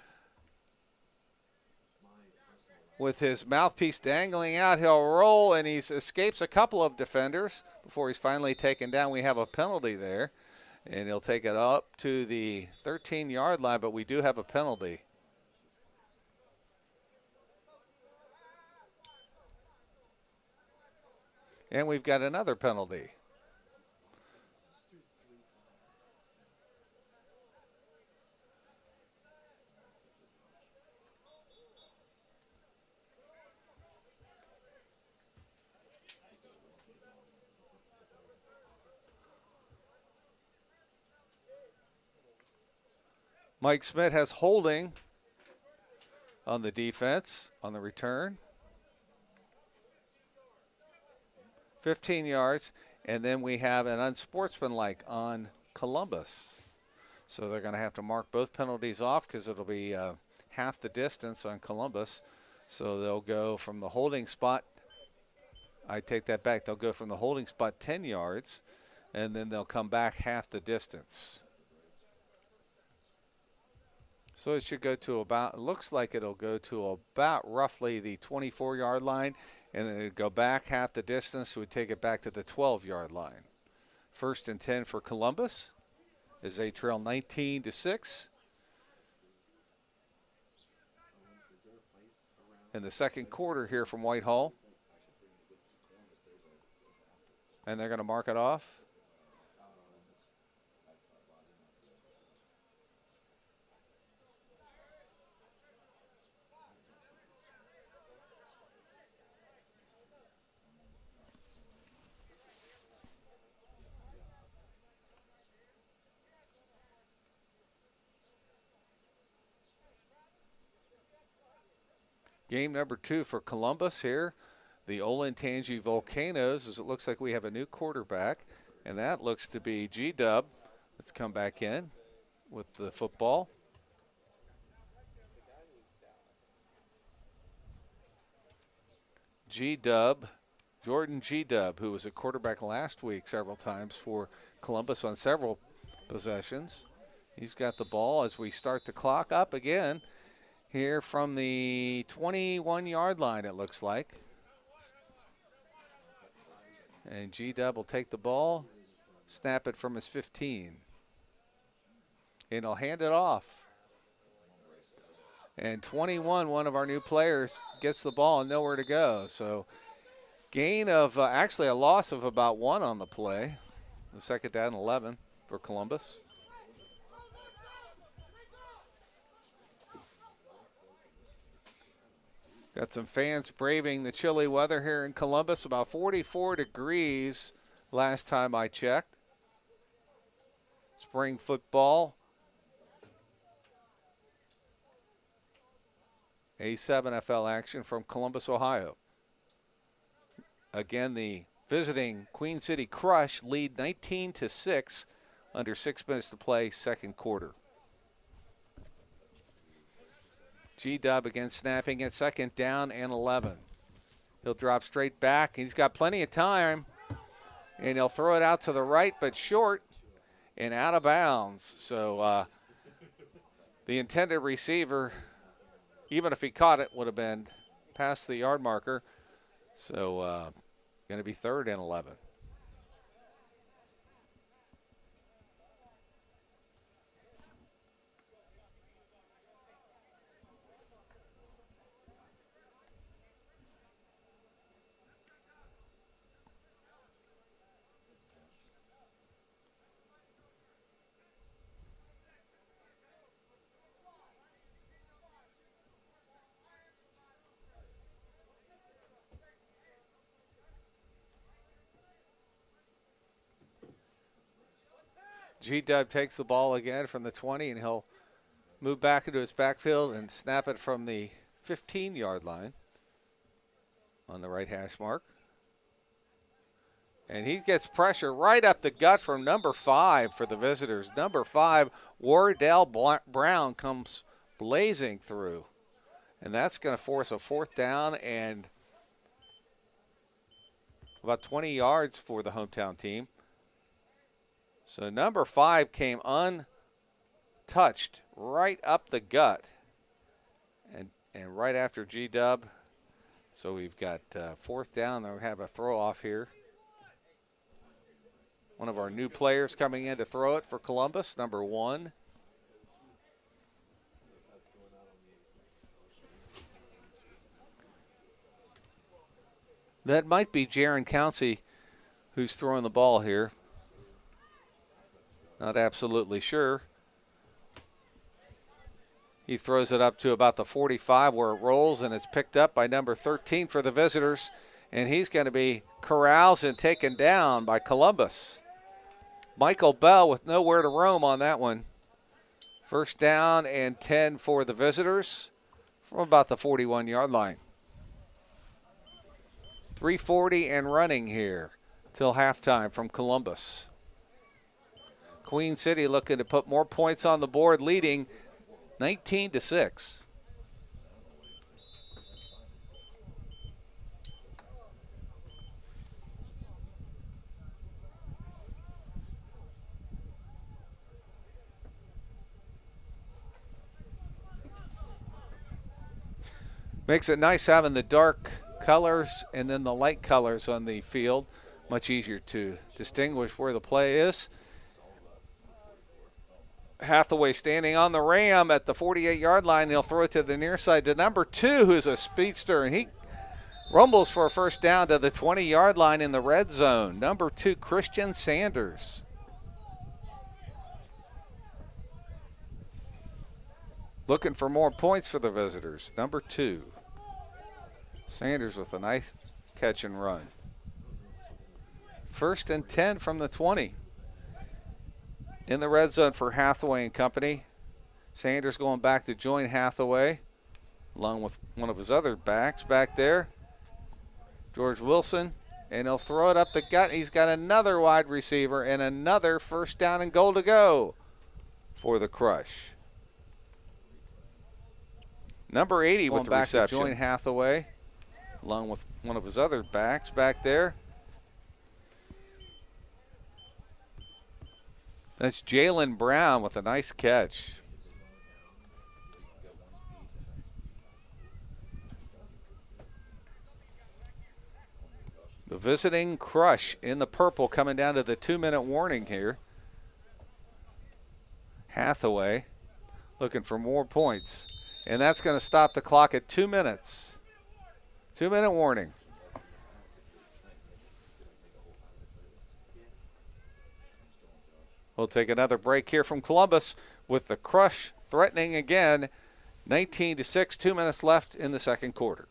With his mouthpiece dangling out, he'll roll, and he escapes a couple of defenders before he's finally taken down. We have a penalty there. And he'll take it up to the 13-yard line, but we do have a penalty. And we've got another penalty. Mike Smith has holding on the defense on the return. 15 yards, and then we have an unsportsmanlike on Columbus. So they're going to have to mark both penalties off because it'll be half the distance on Columbus. So they'll go from the holding spot. I take that back. They'll go from the holding spot 10 yards, and then they'll come back half the distance. So it should go to about, it looks like it'll go to about roughly the 24-yard line, and then it'd go back half the distance, so we'd take it back to the 12-yard line. 1st and 10 for Columbus as they trail 19-6. In the second quarter here from Whitehall. And they're going to mark it off. Game number 2 for Columbus here. The Olentangy Volcanoes, as it looks like we have a new quarterback, and that looks to be G-Dub. Let's come back in with the football. G-Dub, Jordan G-Dub, who was a quarterback last week several times for Columbus on several possessions. He's got the ball as we start the clock up again here from the 21-yard line, it looks like. And G-Dub will take the ball, snap it from his 15. And he'll hand it off. And 21, one of our new players, gets the ball and nowhere to go. So gain of, actually a loss of about 1 on the play. The second down 11 for Columbus. Got some fans braving the chilly weather here in Columbus. About 44 degrees last time I checked. Spring football. A7FL action from Columbus, Ohio. Again, the visiting Queen City Crush lead 19-6 under 6 minutes to play, second quarter. G-Dub again snapping at second down and 11. He'll drop straight back. He's got plenty of time, and he'll throw it out to the right, but short and out of bounds. So the intended receiver, even if he caught it, would have been past the yard marker. So going to be 3rd and 11. G-Dub takes the ball again from the 20, and he'll move back into his backfield and snap it from the 15-yard line on the right hash mark. And he gets pressure right up the gut from number 5 for the visitors. Number 5, Wardell Brown, comes blazing through. And that's going to force a 4th down and about 20 yards for the hometown team. So number 5 came untouched right up the gut and right after G-Dub. So we've got 4th down. They'll have a throw off here. One of our new players coming in to throw it for Columbus, number 1. That might be Jaron Councey who's throwing the ball here. Not absolutely sure. He throws it up to about the 45 where it rolls, and it's picked up by number 13 for the visitors. And he's going to be corralled and taken down by Columbus. Michael Bell with nowhere to roam on that one. 1st down and 10 for the visitors from about the 41-yard line. 3:40 and running here till halftime from Columbus. Queen City looking to put more points on the board, leading 19-6. Makes it nice having the dark colors and then the light colors on the field. Much easier to distinguish where the play is. Hathaway standing on the ram at the 48-yard line. He'll throw it to the near side to number 2, who's a speedster, and he rumbles for a 1st down to the 20-yard line in the red zone. Number 2, Christian Sanders. Looking for more points for the visitors. Number 2. Sanders with a nice catch and run. 1st and 10 from the 20. In the red zone for Hathaway and company. Sanders going back to join Hathaway. along with one of his other backs back there, George Wilson, and he'll throw it up the gut. He's got another wide receiver and another first down and goal to go for the Crush. Number 80 with the reception. To join Hathaway, along with one of his other backs back there. That's Jalen Brown with a nice catch. The visiting Crush in the purple coming down to the 2-minute warning here. Hathaway looking for more points. And that's going to stop the clock at 2 minutes. 2-minute warning. We'll take another break here from Columbus with the Crush threatening again. 19-6, 2 minutes left in the second quarter.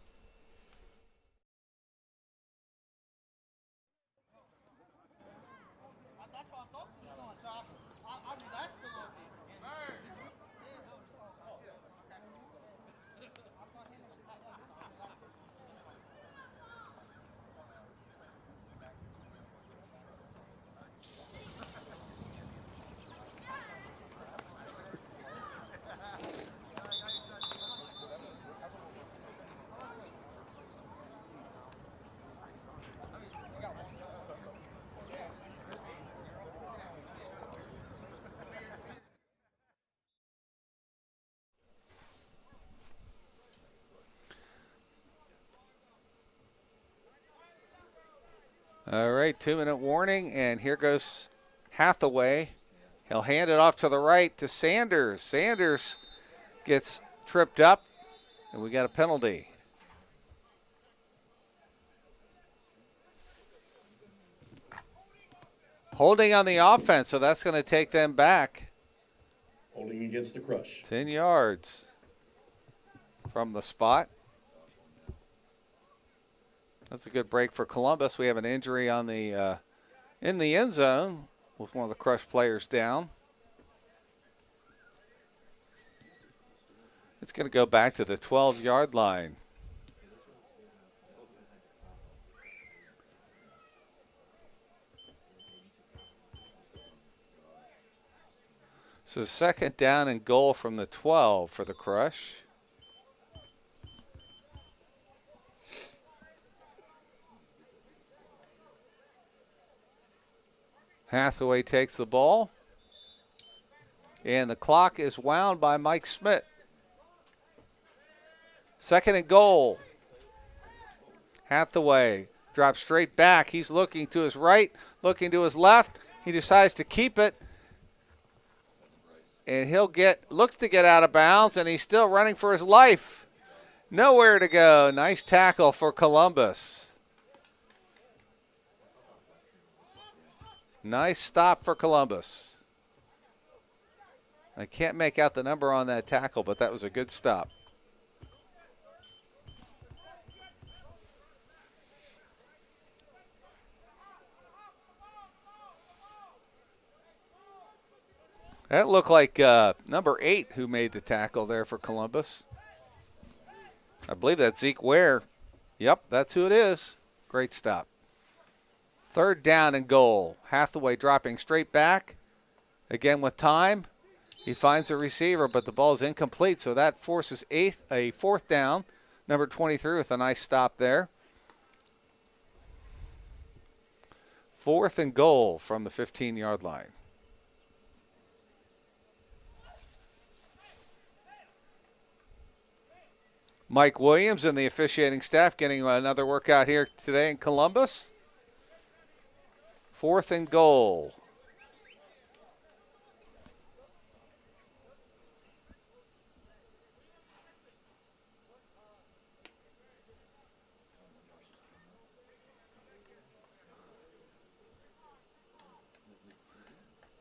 All right, 2-minute warning, and here goes Hathaway. He'll hand it off to the right to Sanders. Sanders gets tripped up, and we got a penalty. Holding on the offense, so that's going to take them back. Holding against the Crush. 10 yards from the spot. That's a good break for Columbus. We have an injury on the in the end zone with one of the Crush players down. It's going to go back to the 12-yard line. So second down and goal from the 12 for the Crush. Hathaway takes the ball. And the clock is wound by Mike Schmidt. Second and goal. Hathaway drops straight back. He's looking to his right, looking to his left. He decides to keep it. And he'll looks to get out of bounds, and he's still running for his life. Nowhere to go. Nice tackle for Columbus. Nice stop for Columbus. I can't make out the number on that tackle, but that was a good stop. That looked like number 8 who made the tackle there for Columbus. I believe that's Zeke Ware. Yep, that's who it is. Great stop. Third down and goal. Hathaway dropping straight back. Again with time. He finds a receiver, but the ball is incomplete, so that forces a fourth down. Number 23 with a nice stop there. Fourth and goal from the 15-yard line. Mike Williams and the officiating staff getting another workout here today in Columbus. Fourth and goal.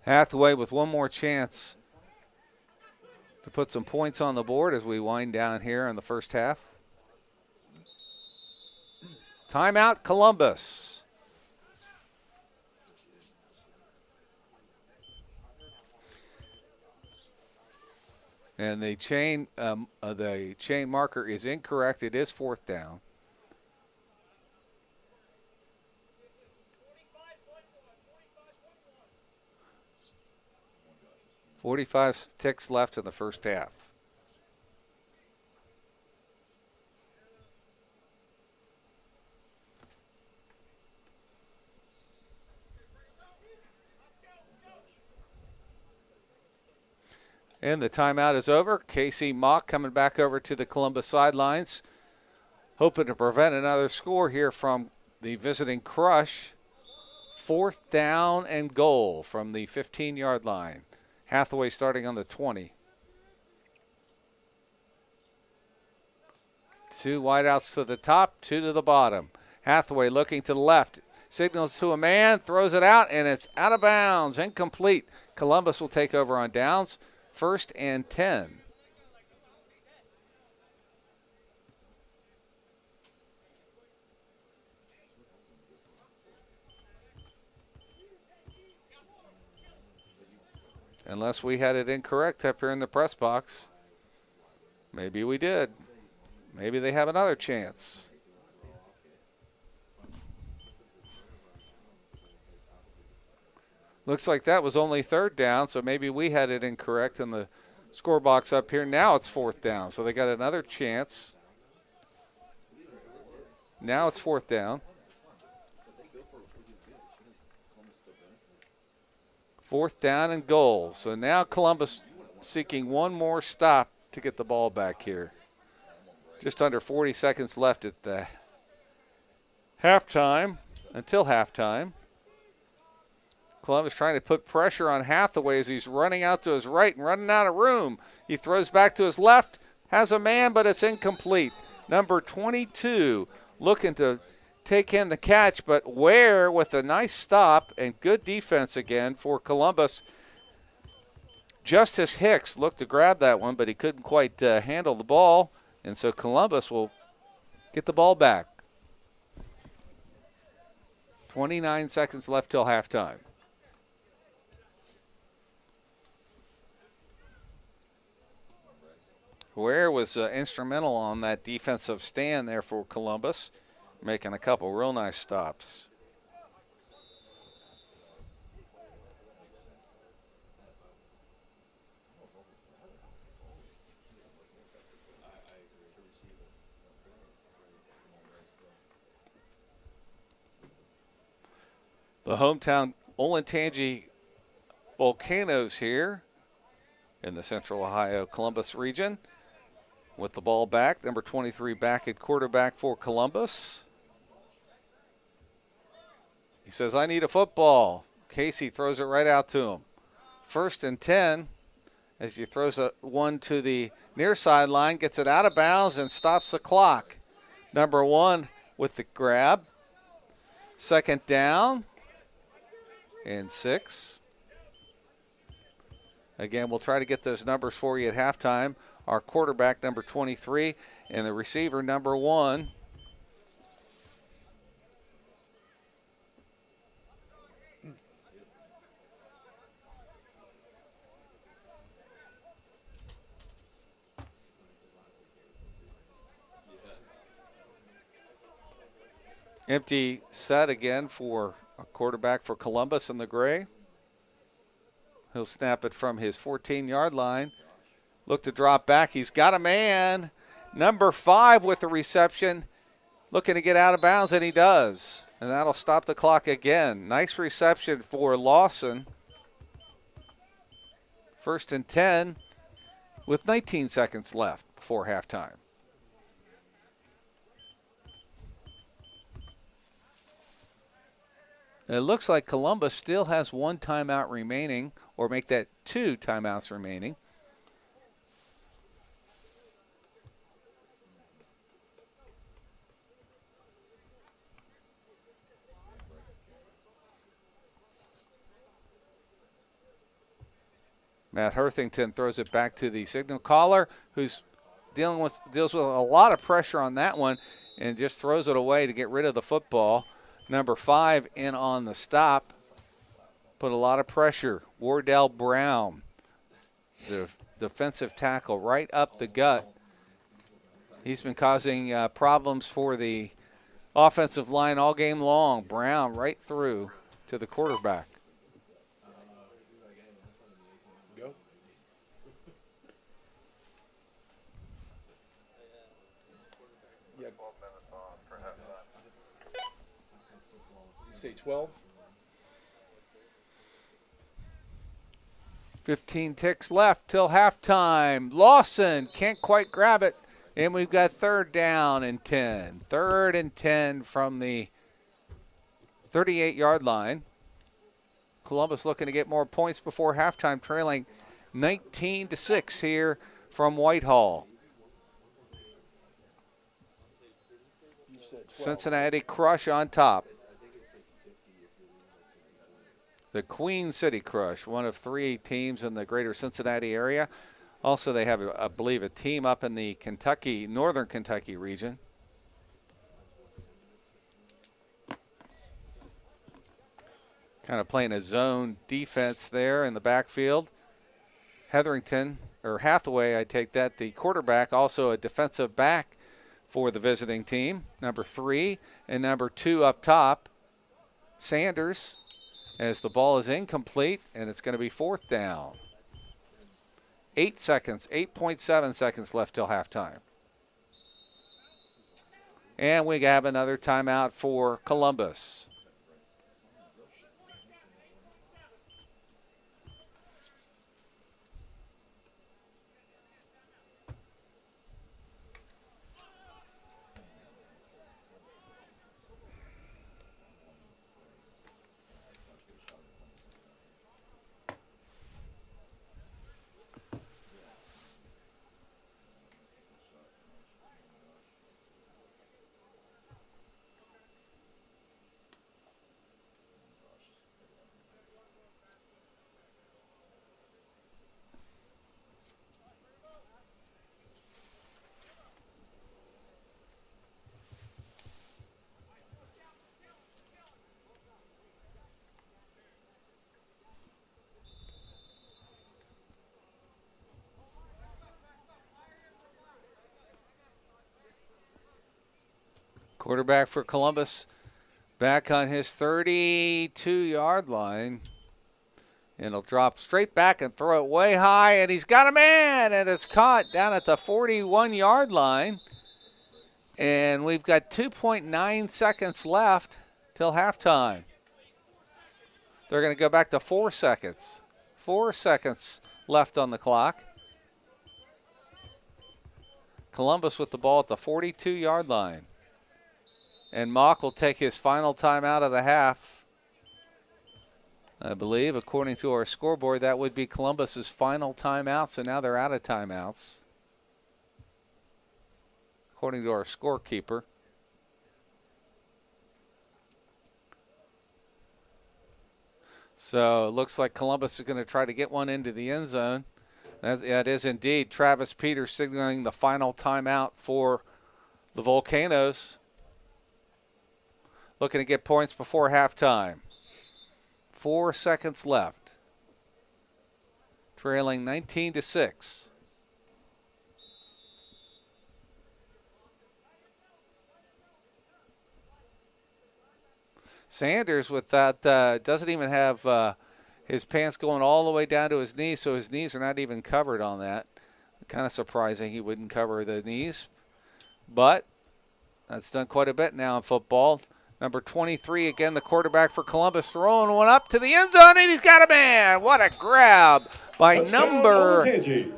Hathaway with one more chance to put some points on the board as we wind down here in the first half. Timeout, Columbus. And the chain marker is incorrect. It is 4th down. .45 ticks left in the first half. And the timeout is over. Casey Mock coming back over to the Columbus sidelines, hoping to prevent another score here from the visiting Crush. 4th down and goal from the 15-yard line. Hathaway starting on the 20. 2 wideouts to the top, 2 to the bottom. Hathaway looking to the left. Signals to a man, throws it out, and it's out of bounds, incomplete. Columbus will take over on downs. 1st and 10. Unless we had it incorrect up here in the press box. Maybe we did. Maybe they have another chance. Looks like that was only 3rd down, so maybe we had it incorrect in the score box up here. Now it's 4th down, so they got another chance. Now it's 4th down. 4th down and goal. So now Columbus seeking one more stop to get the ball back here. Just under 40 seconds left at the halftime, until halftime. Columbus trying to put pressure on Hathaway as he's running out to his right and running out of room. He throws back to his left, has a man, but it's incomplete. Number 22 looking to take in the catch, but Ware with a nice stop and good defense again for Columbus. Justice Hicks looked to grab that one, but he couldn't quite handle the ball, and so Columbus will get the ball back. 29 seconds left till halftime. Ware was instrumental on that defensive stand there for Columbus, making a couple real nice stops. The hometown Olentangy Volcanoes here in the Central Ohio Columbus region. With the ball back, number 23 back at quarterback for Columbus. He says, I need a football. Casey throws it right out to him. 1st and 10 as he throws one to the near sideline, gets it out of bounds and stops the clock. Number 1 with the grab. 2nd down and 6. Again, we'll try to get those numbers for you at halftime. Our quarterback, number 23, and the receiver, number 1. Empty set again for a quarterback for Columbus in the gray. He'll snap it from his 14-yard line. Look to drop back. He's got a man. Number 5 with the reception. Looking to get out of bounds, and he does. And that'll stop the clock again. Nice reception for Lawson. 1st and 10 with 19 seconds left before halftime. It looks like Columbus still has 1 timeout remaining, or make that 2 timeouts remaining. Matt Herthington throws it back to the signal caller, who's deals with a lot of pressure on that one and just throws it away to get rid of the football. Number 5 in on the stop. Put a lot of pressure. Wardell Brown, the defensive tackle right up the gut. He's been causing problems for the offensive line all game long. Brown right through to the quarterback. Go. Yeah. You say 12? 15 ticks left till halftime. Lawson can't quite grab it. And we've got 3rd down and 10. 3rd and 10 from the 38-yard line. Columbus looking to get more points before halftime, trailing 19-6 here from Whitehall. Cincinnati Crush on top. The Queen City Crush, one of 3 teams in the greater Cincinnati area. Also, they have, I believe, a team up in the northern Kentucky region. Kind of playing a zone defense there in the backfield. Hathaway, I take that, the quarterback, also a defensive back for the visiting team. Number 3 and number 2 up top. Sanders, as the ball is incomplete, and it's going to be 4th down. 8.7 seconds left till halftime. And we have another timeout for Columbus. Quarterback for Columbus back on his 32-yard line. And he'll drop straight back and throw it way high, and he's got a man, and it's caught down at the 41-yard line. And we've got 2.9 seconds left till halftime. They're going to go back to 4 seconds. 4 seconds left on the clock. Columbus with the ball at the 42-yard line. And Mock will take his final time out of the half. I believe, according to our scoreboard, that would be Columbus's final timeout, so now they're out of timeouts, according to our scorekeeper. So it looks like Columbus is going to try to get one into the end zone. That is indeed Travis Peters signaling the final timeout for the Volcanoes. Looking to get points before halftime. 4 seconds left. Trailing 19-6. Sanders with that doesn't even have his pants going all the way down to his knees, so his knees are not even covered on that. Kind of surprising he wouldn't cover the knees. But that's done quite a bit now in football. Number 23, again, the quarterback for Columbus, throwing one up to the end zone, and he's got a man. What a grab by Olentangy.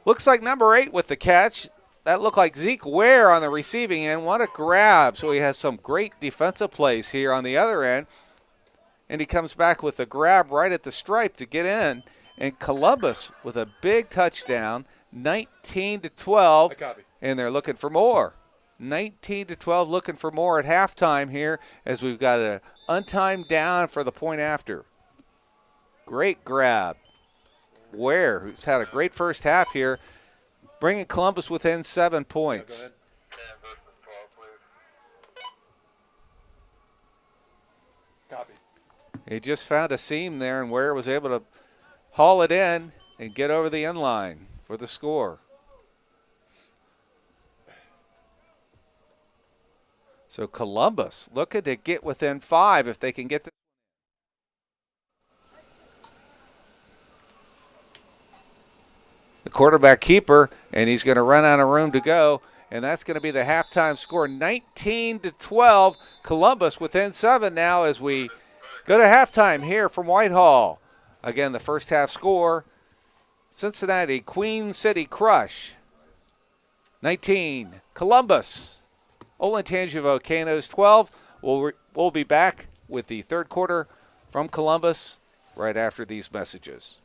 Looks like number 8 with the catch. That looked like Zeke Ware on the receiving end. What a grab. So he has some great defensive plays here on the other end. And he comes back with a grab right at the stripe to get in. And Columbus with a big touchdown, 19-12. And they're looking for more. 19-12, looking for more at halftime here as we've got an untimed down for the point after. Great grab. Ware, who's had a great first half here, bringing Columbus within 7 points. Copy. He just found a seam there, and Ware was able to haul it in. and get over the end line for the score. So Columbus looking to get within 5 if they can get this. The quarterback keeper, and he's going to run out of room to go, and that's going to be the halftime score, 19-12. Columbus within 7 now as we go to halftime here from Whitehall. Again, the first half score, Cincinnati Queen City Crush, 19. Columbus, Olentangy Volcanoes, 12. We'll be back with the third quarter from Columbus right after these messages.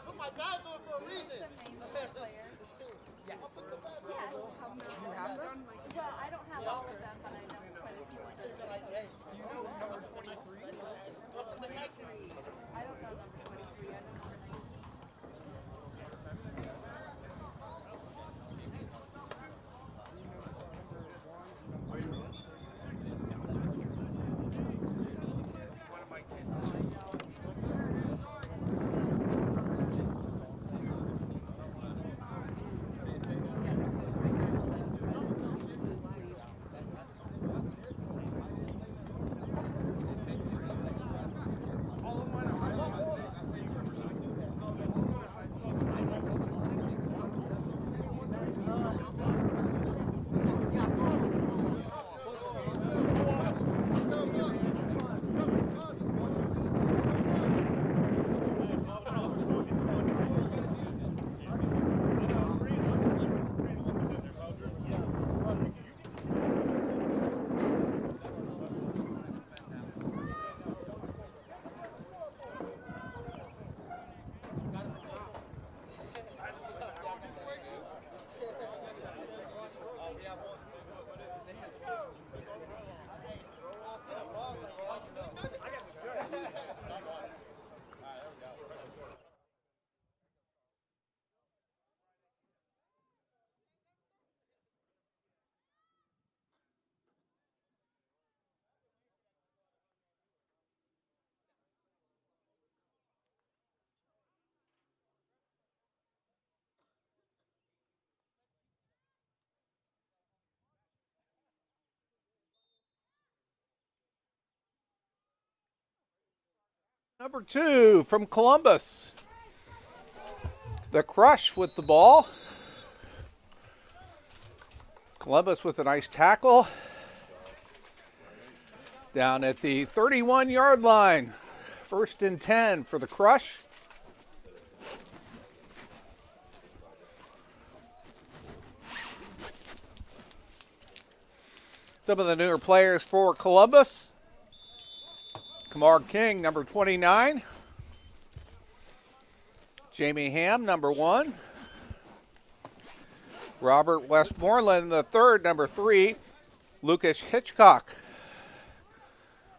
put my badge on for a reason. Yes. You have them? Well, I don't have all of them, but I know quite a few ones. Do you know number 23? I don't know number 23. I know number 19. Number 2 from Columbus. The Crush with the ball. Columbus with a nice tackle. Down at the 31-yard line. 1st and 10 for the Crush. Some of the newer players for Columbus. Kamar King, number 29. Jamie Ham, number 1. Robert Westmoreland, the third, number 3. Lucas Hitchcock,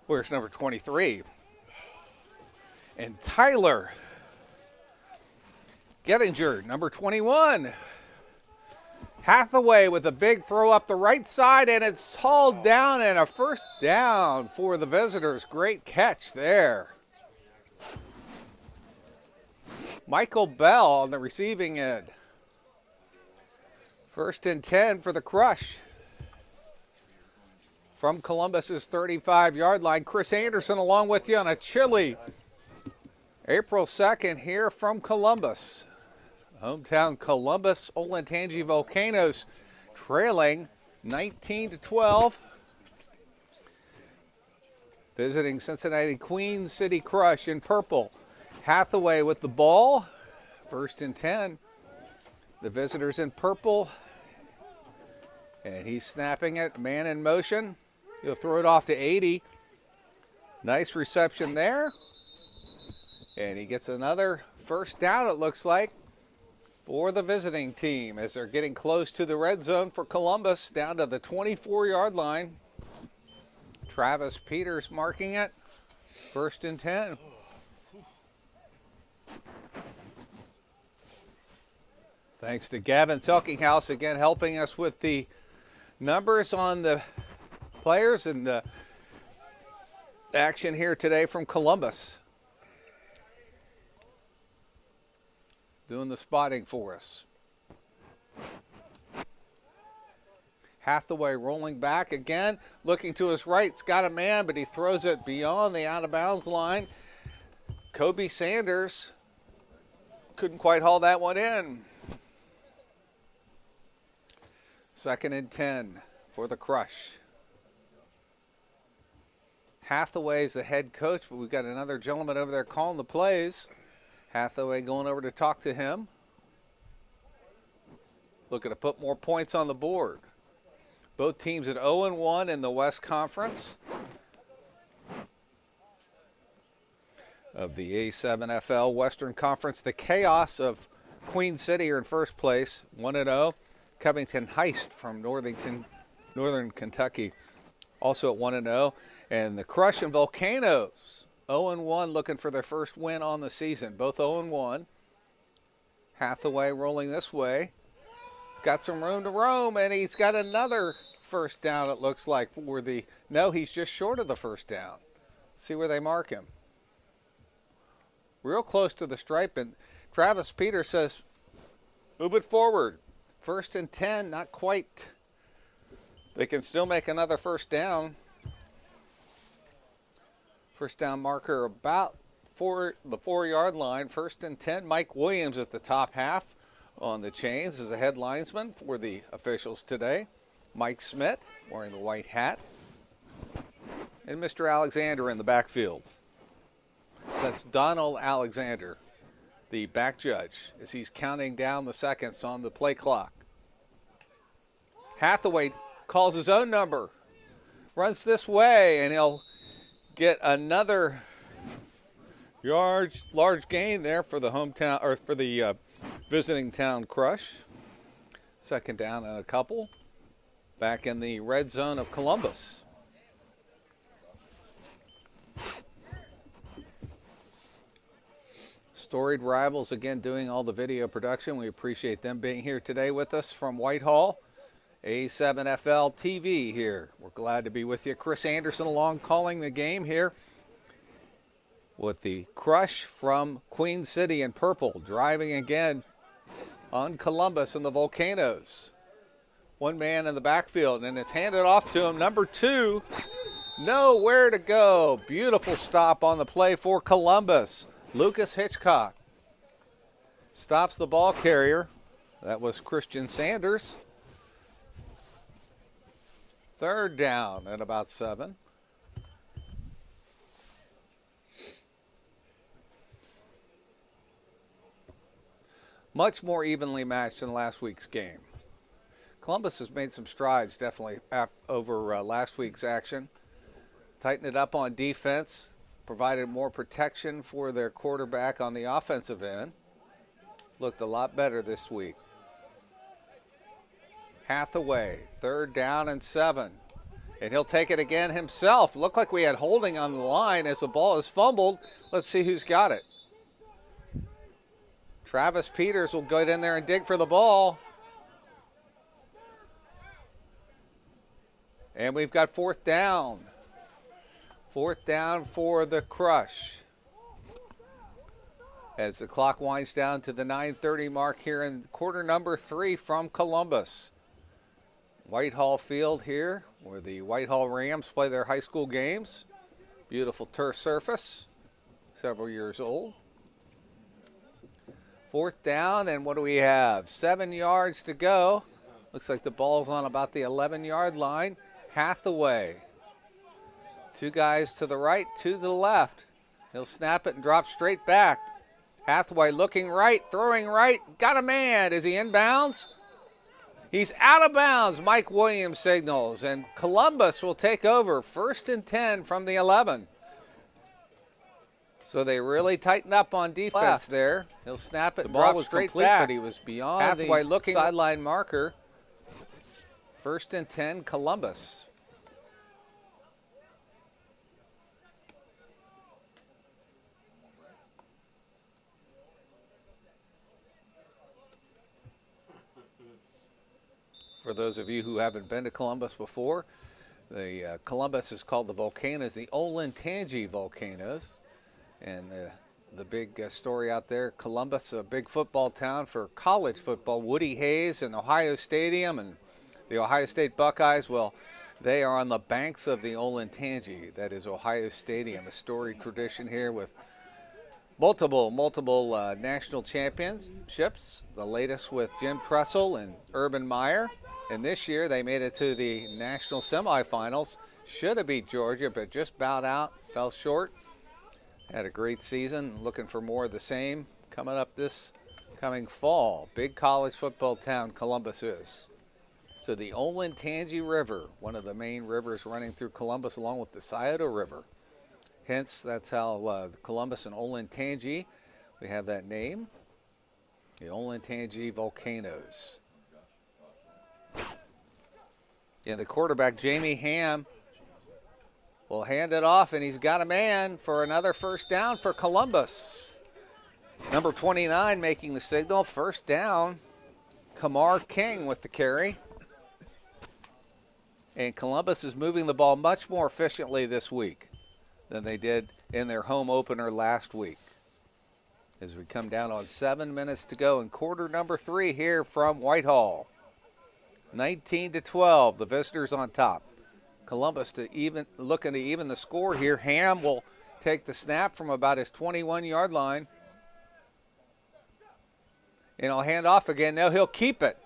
where's number 23? And Tyler Gettinger, number 21. Hathaway with a big throw up the right side, and it's hauled down, and a first down for the visitors. Great catch there. Michael Bell on the receiving end. 1st and 10 for the Crush. From Columbus's 35-yard line, Chris Anderson along with you on a chilly April 2nd here from Columbus. Hometown Columbus Olentangy Volcanoes trailing 19-12. Visiting Cincinnati Queen City Crush in purple. Hathaway with the ball. 1st and 10. The visitors in purple. And he's snapping it. Man in motion. He'll throw it off to 80. Nice reception there. And he gets another first down, it looks like, for the visiting team as they're getting close to the red zone for Columbus, down to the 24-yard line. Travis Peters marking it. 1st and 10. Thanks to Gavin Selkinghouse again helping us with the numbers on the players and the action here today from Columbus. Doing the spotting for us. Hathaway rolling back again, looking to his right. He's got a man, but he throws it beyond the out-of-bounds line. Kobe Sanders couldn't quite haul that one in. 2nd and 10 for the Crush. Hathaway's the head coach, but we've got another gentleman over there calling the plays. Hathaway going over to talk to him. Looking to put more points on the board. Both teams at 0-1 in the West Conference. of the A7FL Western Conference. The Chaos of Queen City are in first place, 1-0. Covington Heist from Northern Kentucky, also at 1-0. And the Crush and Volcanoes, 0-1, looking for their first win on the season. Both 0-1. Hathaway rolling this way. Got some room to roam, and he's got another first down, it looks like, for the... No, he's just short of the first down. Let's see where they mark him. Real close to the stripe, and Travis Peters says, move it forward. 1st and 10, not quite. They can still make another first down. First down marker about the 4-yard line. 1st and 10. Mike Williams at the top half on the chains as a head linesman for the officials today. Mike Smith wearing the white hat. And Mr. Alexander in the backfield. That's Donald Alexander, the back judge, as he's counting down the seconds on the play clock. Hathaway calls his own number, runs this way, and he'll get another large gain there for the hometown, or for the visiting town Crush. 2nd down and a couple. Back in the red zone of Columbus. Storied Rivals again doing all the video production. We appreciate them being here today with us from Whitehall. A7FL TV here. We're glad to be with you. Chris Anderson along calling the game here with the Crush from Queen City in purple. Driving again on Columbus and the Volcanoes. One man in the backfield, and it's handed off to him. Number 2, nowhere to go. Beautiful stop on the play for Columbus. Lucas Hitchcock stops the ball carrier. That was Christian Sanders. 3rd down at about 7. Much more evenly matched than last week's game. Columbus has made some strides definitely over last week's action. Tightened it up on defense. Provided more protection for their quarterback on the offensive end. Looked a lot better this week. Hathaway, 3rd down and 7. And he'll take it again himself. Looked like we had holding on the line as the ball is fumbled. Let's see who's got it. Travis Peters will go in there and dig for the ball. And we've got 4th down. 4th down for the Crush. As the clock winds down to the 9:30 mark here in quarter number 3 from Columbus. Whitehall Field here, where the Whitehall Rams play their high school games. Beautiful turf surface, several years old. 4th down, and what do we have? 7 yards to go. Looks like the ball's on about the 11-yard line. Hathaway. 2 guys to the right, 2 to the left. He'll snap it and drop straight back. Hathaway looking right, throwing right. Got a man. Is he inbounds? He's out of bounds. Mike Williams signals, and Columbus will take over. 1st and 10 from the 11. So they really tighten up on defense there. He'll snap it and drop straight back. But he was beyond Hathaway the looking sideline marker. 1st and 10, Columbus. For those of you who haven't been to Columbus before, the Columbus is called the Volcanoes, the Olentangy Volcanoes. And the big story out there, Columbus, a big football town for college football. Woody Hayes and Ohio Stadium and the Ohio State Buckeyes, well, they are on the banks of the Olentangy. That is Ohio Stadium, a storied tradition here with multiple national championships, the latest with Jim Tressel and Urban Meyer. And this year they made it to the national semifinals. Should have beat Georgia, but just bowed out, fell short. Had a great season, looking for more of the same coming up this coming fall. Big college football town Columbus is. So the Olentangy River, one of the main rivers running through Columbus along with the Scioto River, Hence, that's how Columbus and Olentangy, we have that name. The Olentangy Volcanoes. Yeah, the quarterback, Jamie Ham, will hand it off, and he's got a man for another first down for Columbus. Number 29 making the signal, first down. Kamar King with the carry. And Columbus is moving the ball much more efficiently this week than they did in their home opener last week. As we come down on 7 minutes to go in quarter number 3 here from Whitehall. 19-12, the visitors on top. Columbus looking to even the score here. Ham will take the snap from about his 21-yard line. And he'll hand off again. No, he'll keep it.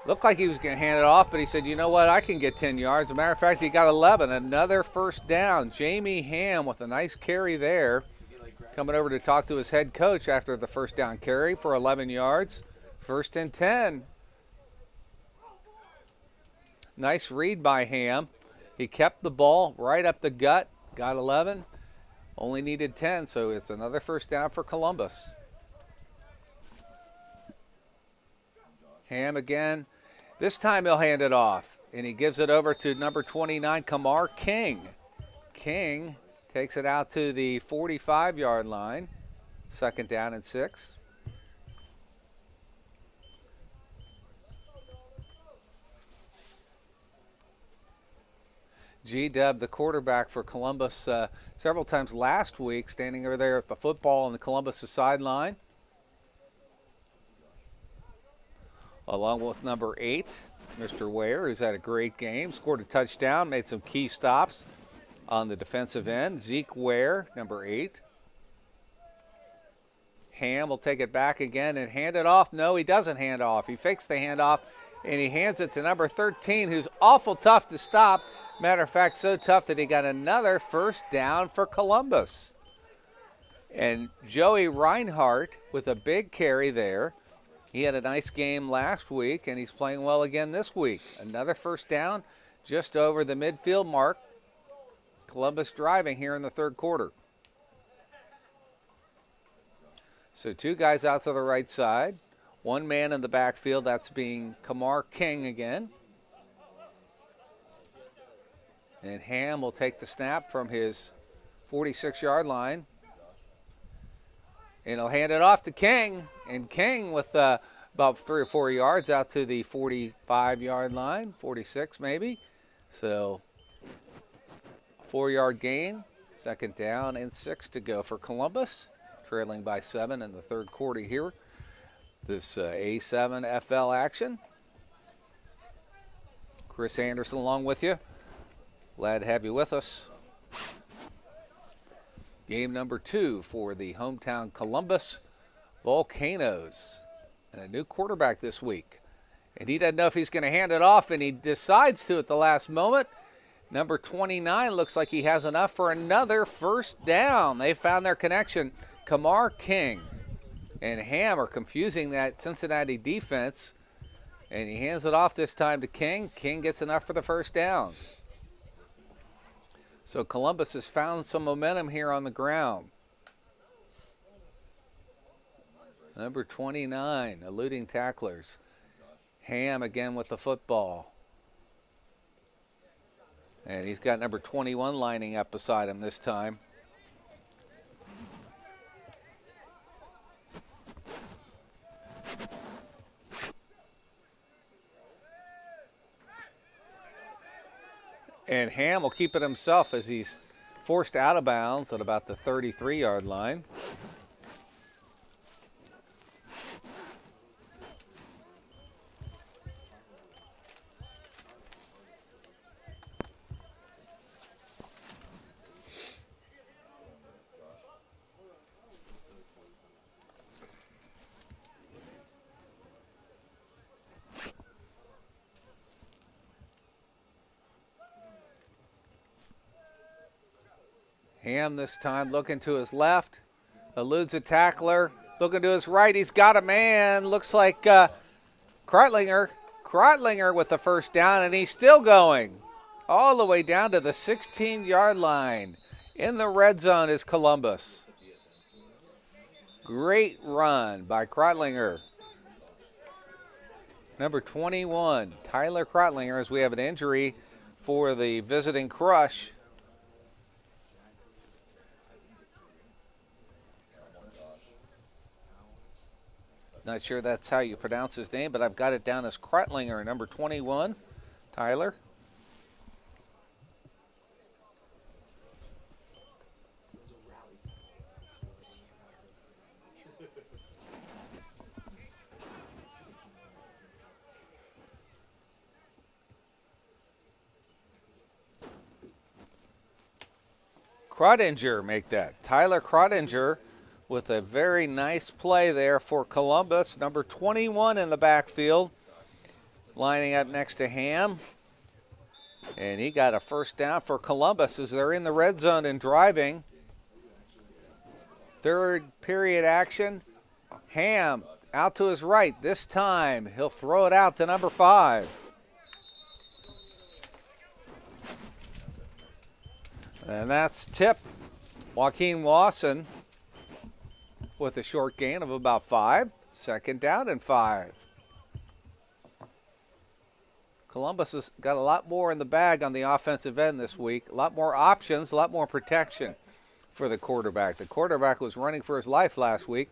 Looked like he was going to hand it off, but he said, you know what, I can get 10 yards. As a matter of fact, he got 11. Another first down. Jamie Ham with a nice carry there. Coming over to talk to his head coach after the first down carry for 11 yards. First and 10. Nice read by Ham. He kept the ball right up the gut. Got 11. Only needed 10, so it's another first down for Columbus. Ham again. This time he'll hand it off, and he gives it over to number 29, Kamar King. King takes it out to the 45-yard line. Second down and 6. G-Dub, the quarterback for Columbus, several times last week, standing over there at the football on the Columbus sideline. Along with number 8, Mr. Ware, who's had a great game, scored a touchdown, made some key stops on the defensive end. Zeke Ware, number 8. Ham will take it back again and hand it off. No, he doesn't hand off. He fakes the handoff, and he hands it to number 13, who's awful tough to stop. Matter of fact, so tough that he got another first down for Columbus. And Joey Reinhardt with a big carry there. He had a nice game last week, and he's playing well again this week. Another first down just over the midfield mark. Columbus driving here in the third quarter. So 2 guys out to the right side. 1 man in the backfield, that's being Kamar King again. And Ham will take the snap from his 46-yard line. And he'll hand it off to King. And King with about 3 or 4 yards out to the 45-yard line, 46 maybe. So 4-yard gain, second down and 6 to go for Columbus. Trailing by 7 in the third quarter here. This A7 FL action. Chris Anderson along with you. Glad to have you with us. Game number 2 for the hometown Columbus Volcanoes. And a new quarterback this week. And he doesn't know if he's going to hand it off, and he decides to at the last moment. Number 29 looks like he has enough for another first down. They found their connection. Kamar King and Ham are confusing that Cincinnati defense. And he hands it off this time to King. King gets enough for the first down. So Columbus has found some momentum here on the ground. Number 29, eluding tacklers. Ham again with the football. And he's got number 21 lining up beside him this time. And Ham will keep it himself as he's forced out of bounds at about the 33-yard line. Ham this time looking to his left, eludes a tackler, looking to his right, he's got a man, looks like Kreitlinger with the first down, and he's still going. all the way down to the 16-yard line. In the red zone is Columbus. Great run by Krotlinger. Number 21, Tyler Krotlinger, as we have an injury for the visiting Crush. Not sure that's how you pronounce his name, but I've got it down as Krotlinger, number 21, Tyler. Krotlinger make that. Tyler Krotlinger with a very nice play there for Columbus. Number 21 in the backfield, lining up next to Ham. And he got a first down for Columbus as they're in the red zone and driving. Third period action. Ham out to his right. This time he'll throw it out to number 5. And that's tip. Joaquin Lawson with a short gain of about 5. Second down and 5. Columbus has got a lot more in the bag on the offensive end this week. A lot more options, a lot more protection for the quarterback. The quarterback was running for his life last week.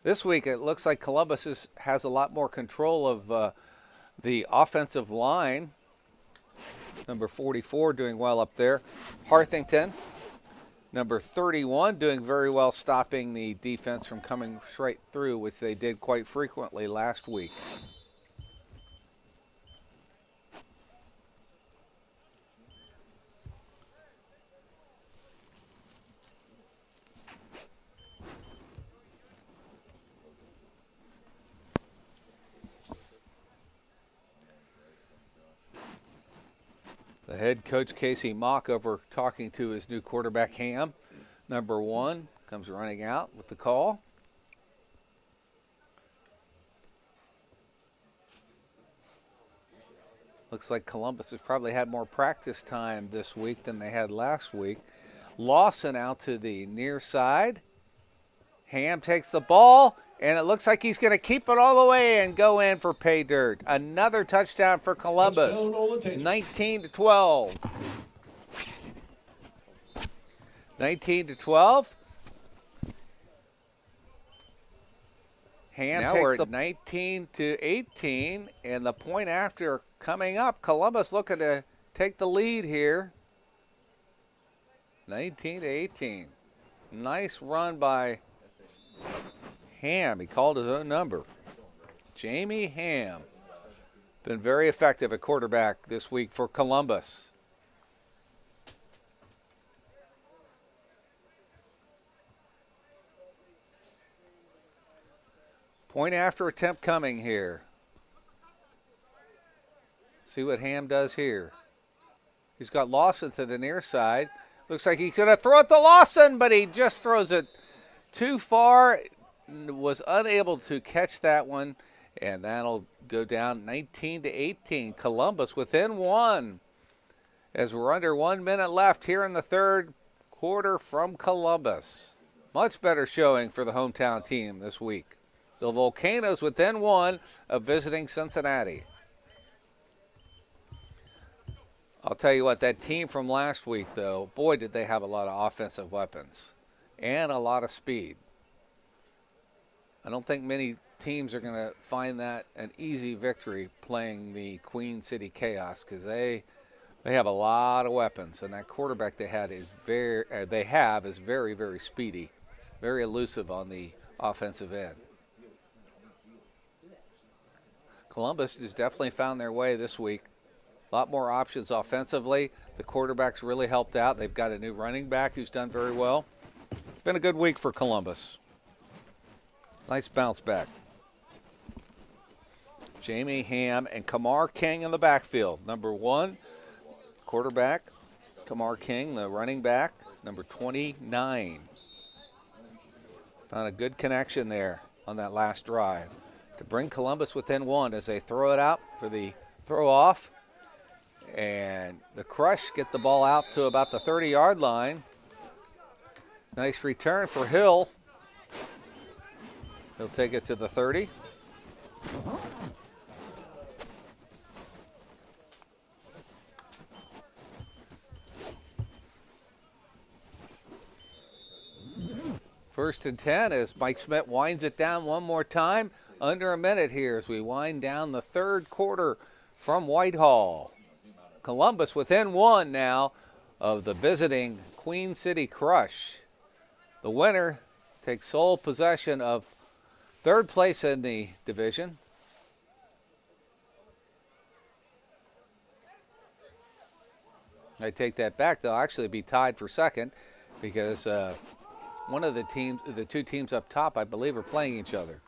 This week it looks like Columbus has a lot more control of the offensive line. Number 44 doing well up there. Harthington, number 31, doing very well stopping the defense from coming straight through, which they did quite frequently last week. The head coach, Casey Mock, over talking to his new quarterback, Ham. Number 1 comes running out with the call. Looks like Columbus has probably had more practice time this week than they had last week. Lawson out to the near side. Ham takes the ball, and it looks like he's going to keep it all the way and go in for pay dirt. Another touchdown for Columbus. 19-12. 19-12. Ham now takes the 19-18, and the point after coming up. Columbus looking to take the lead here. 19-18. Nice run by Ham. He called his own number. Jamie Ham. Been very effective at quarterback this week for Columbus. Point after attempt coming here. See what Ham does here. He's got Lawson to the near side. Looks like he's going to throw it to Lawson, but he just throws it too far. Was unable to catch that one, and that'll go down 19-18. Columbus within 1 as we're under 1 minute left here in the third quarter from Columbus. Much better showing for the hometown team this week. The Volcanoes within 1 of visiting Cincinnati. I'll tell you what, that team from last week, though, boy, did they have a lot of offensive weapons and a lot of speed. I don't think many teams are going to find that an easy victory playing the Queen City Chaos, because they have a lot of weapons, and that quarterback they is very, very speedy, very elusive on the offensive end. Columbus has definitely found their way this week. A lot more options offensively. The quarterback's really helped out. They've got a new running back who's done very well. Been a good week for Columbus. Nice bounce back. Jamie Ham and Kamar King in the backfield. Number 1, quarterback. Kamar King, the running back. Number 29. Found a good connection there on that last drive to bring Columbus within 1 as they throw it out for the throw off. And the Crush get the ball out to about the 30-yard line. Nice return for Hill. He'll take it to the 30. First and 10 as Mike Smith winds it down one more time. Under a minute here as we wind down the third quarter from Whitehall. Columbus within one now of the visiting Queen City Crush. The winner takes sole possession of third place in the division. I take that back. They'll actually be tied for second because one of the two teams up top, I believe, are playing each other.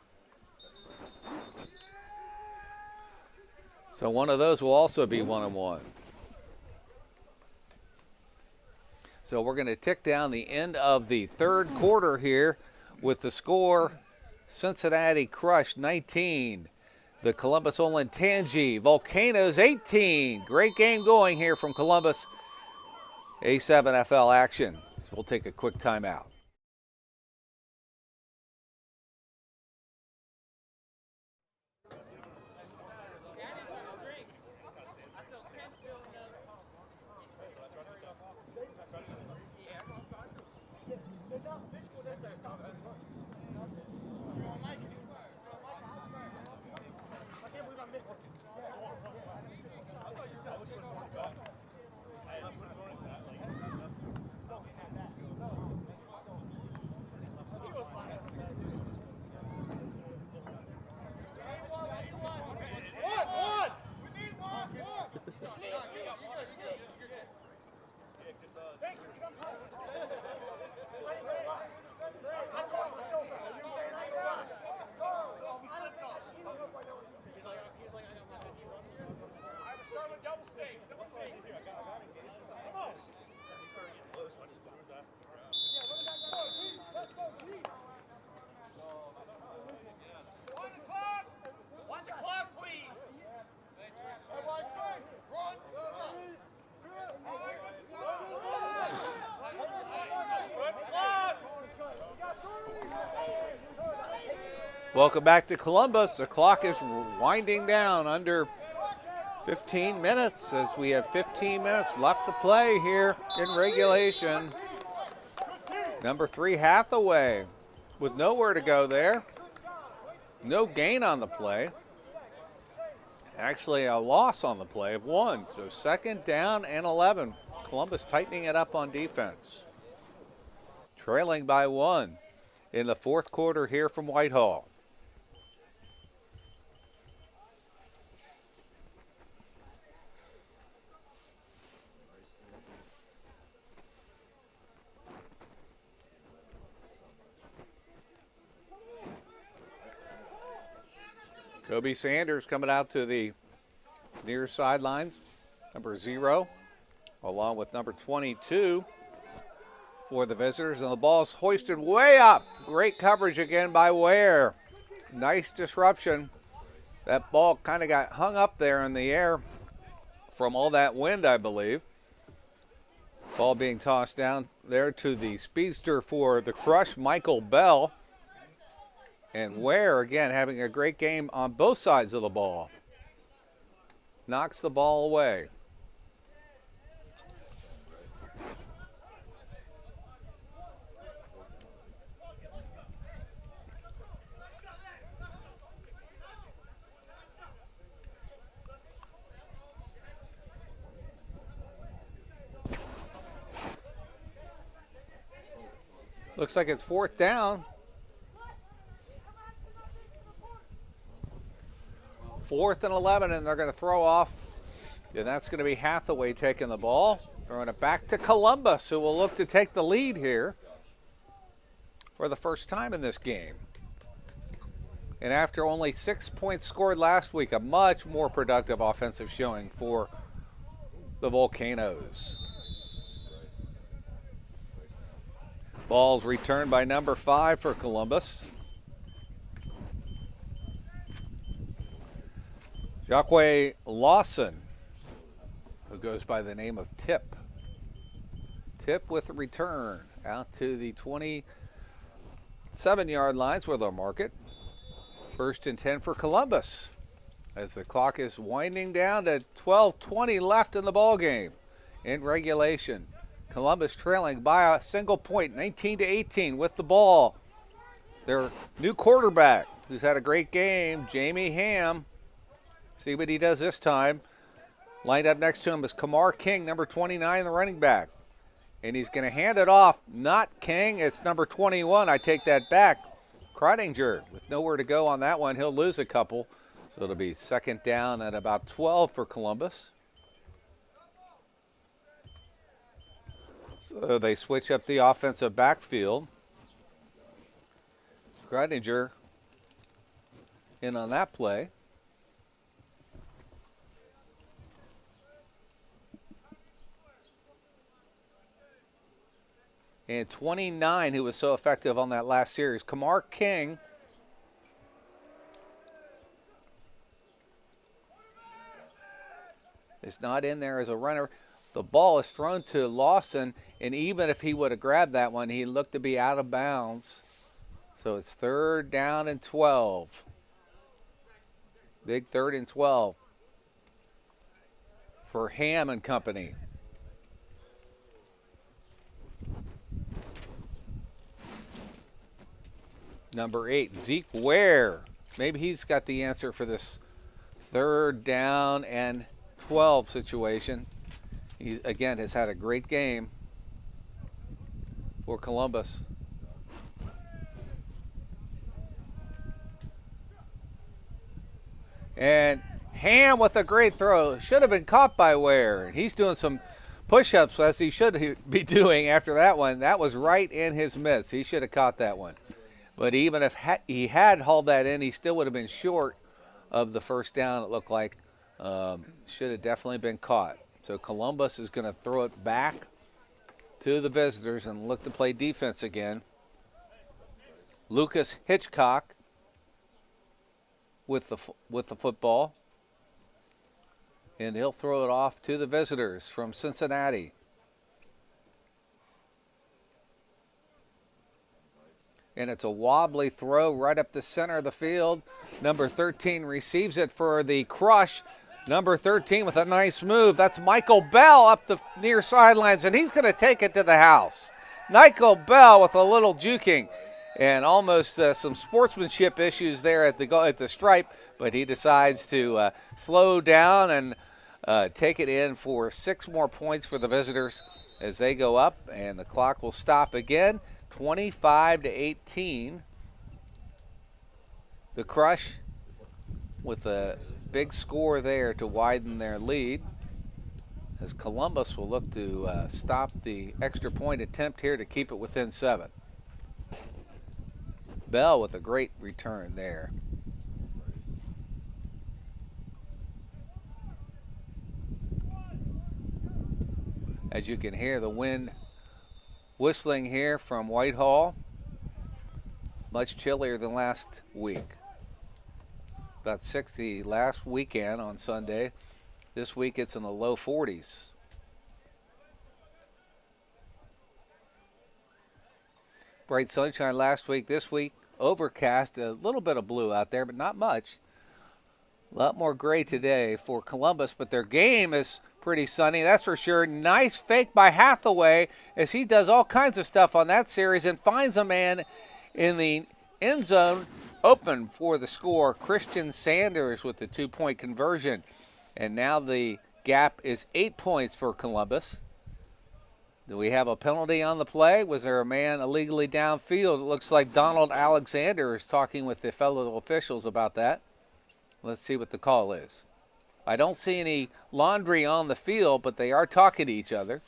So one of those will also be 1-1. So we're going to tick down the end of the third quarter here with the score Cincinnati Crush 19, the Columbus Olentangy Volcanoes 18. Great game going here from Columbus. A7FL action. So we'll take a quick timeout. Welcome back to Columbus. The clock is winding down under 15 minutes as we have 15 minutes left to play here in regulation. Number 3, Hathaway, with nowhere to go there. No gain on the play. Actually, a loss on the play of 1. So second down and 11. Columbus tightening it up on defense. Trailing by 1 in the fourth quarter here from Whitehall. Kobe Sanders coming out to the near sidelines, number 0, along with number 22 for the visitors. And the ball's hoisted way up. Great coverage again by Ware. Nice disruption. That ball kind of got hung up there in the air from all that wind, I believe. Ball being tossed down there to the speedster for the Crush, Michael Bell. And Ware, again, having a great game on both sides of the ball. Knocks the ball away. Looks like it's fourth down. 4th and 11, and they're going to throw off. And that's going to be Hathaway taking the ball. Throwing it back to Columbus, who will look to take the lead here for the first time in this game. And after only 6 points scored last week, a much more productive offensive showing for the Volcanoes. Ball's returned by number 5 for Columbus. Jacque Lawson, who goes by the name of Tip. Tip with the return out to the 27-yard lines where they'll mark it. 1st and 10 for Columbus as the clock is winding down to 12:20 left in the ball game. In regulation, Columbus trailing by a single point, 19-18 with the ball. Their new quarterback, who's had a great game, Jamie Ham. See what he does this time. Lined up next to him is Kamar King, number 29, the running back. And he's going to hand it off. Not King, it's number 21. I take that back. Kreidinger with nowhere to go on that one. He'll lose a couple. So it'll be 2nd down at about 12 for Columbus. So they switch up the offensive backfield. Kreidinger in on that play. And 29, who was so effective on that last series. Kamar King is not in there as a runner. The ball is thrown to Lawson, and even if he would have grabbed that one, he looked to be out of bounds. So it's 3rd down and 12. Big 3rd and 12 for Ham and company. Number 8, Zeke Ware. Maybe he's got the answer for this 3rd down and 12 situation. He, again, has had a great game for Columbus. And Ham with a great throw. Should have been caught by Ware. He's doing some push-ups as he should be doing after that one. That was right in his midst. He should have caught that one. But even if he had hauled that in, he still would have been short of the 1st down, it looked like. Should have definitely been caught. So Columbus is going to throw it back to the visitors and look to play defense again. Lucas Hitchcock with the football. And he'll throw it off to the visitors from Cincinnati. And it's a wobbly throw right up the center of the field. Number 13 receives it for the crush. Number 13 with a nice move. That's Michael Bell up the near sidelines, and he's going to take it to the house. Michael Bell with a little juking and almost some sportsmanship issues there at the stripe, but he decides to slow down and take it in for 6 more points for the visitors as they go up, and the clock will stop again. 25-18. The crush with a big score there to widen their lead as Columbus will look to stop the extra point attempt here to keep it within 7. Bell with a great return there. As you can hear the wind whistling here from Whitehall, much chillier than last week. About 60 last weekend on Sunday. This week it's in the low 40s. Bright sunshine last week. This week overcast, a little bit of blue out there, but not much. A lot more gray today for Columbus, but their game is pretty sunny, that's for sure. Nice fake by Hathaway as he does all kinds of stuff on that series and finds a man in the end zone open for the score. Christian Sanders with the 2-point conversion. And now the gap is 8 points for Columbus. Do we have a penalty on the play? Was there a man illegally downfield? It looks like Donald Alexander is talking with the fellow officials about that. Let's see what the call is. I don't see any laundry on the field, but they are talking to each other.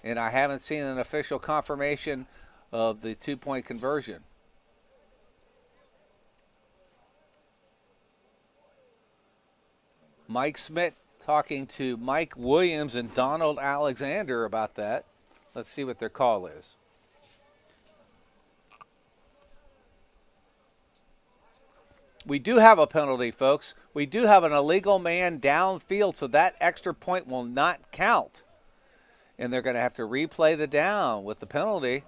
And I haven't seen an official confirmation of the 2-point conversion. Mike Smith talking to Mike Williams and Donald Alexander about that. Let's see what their call is. We do have a penalty, folks. We do have an illegal man downfield, so that extra point will not count. And they're going to have to replay the down with the penalty.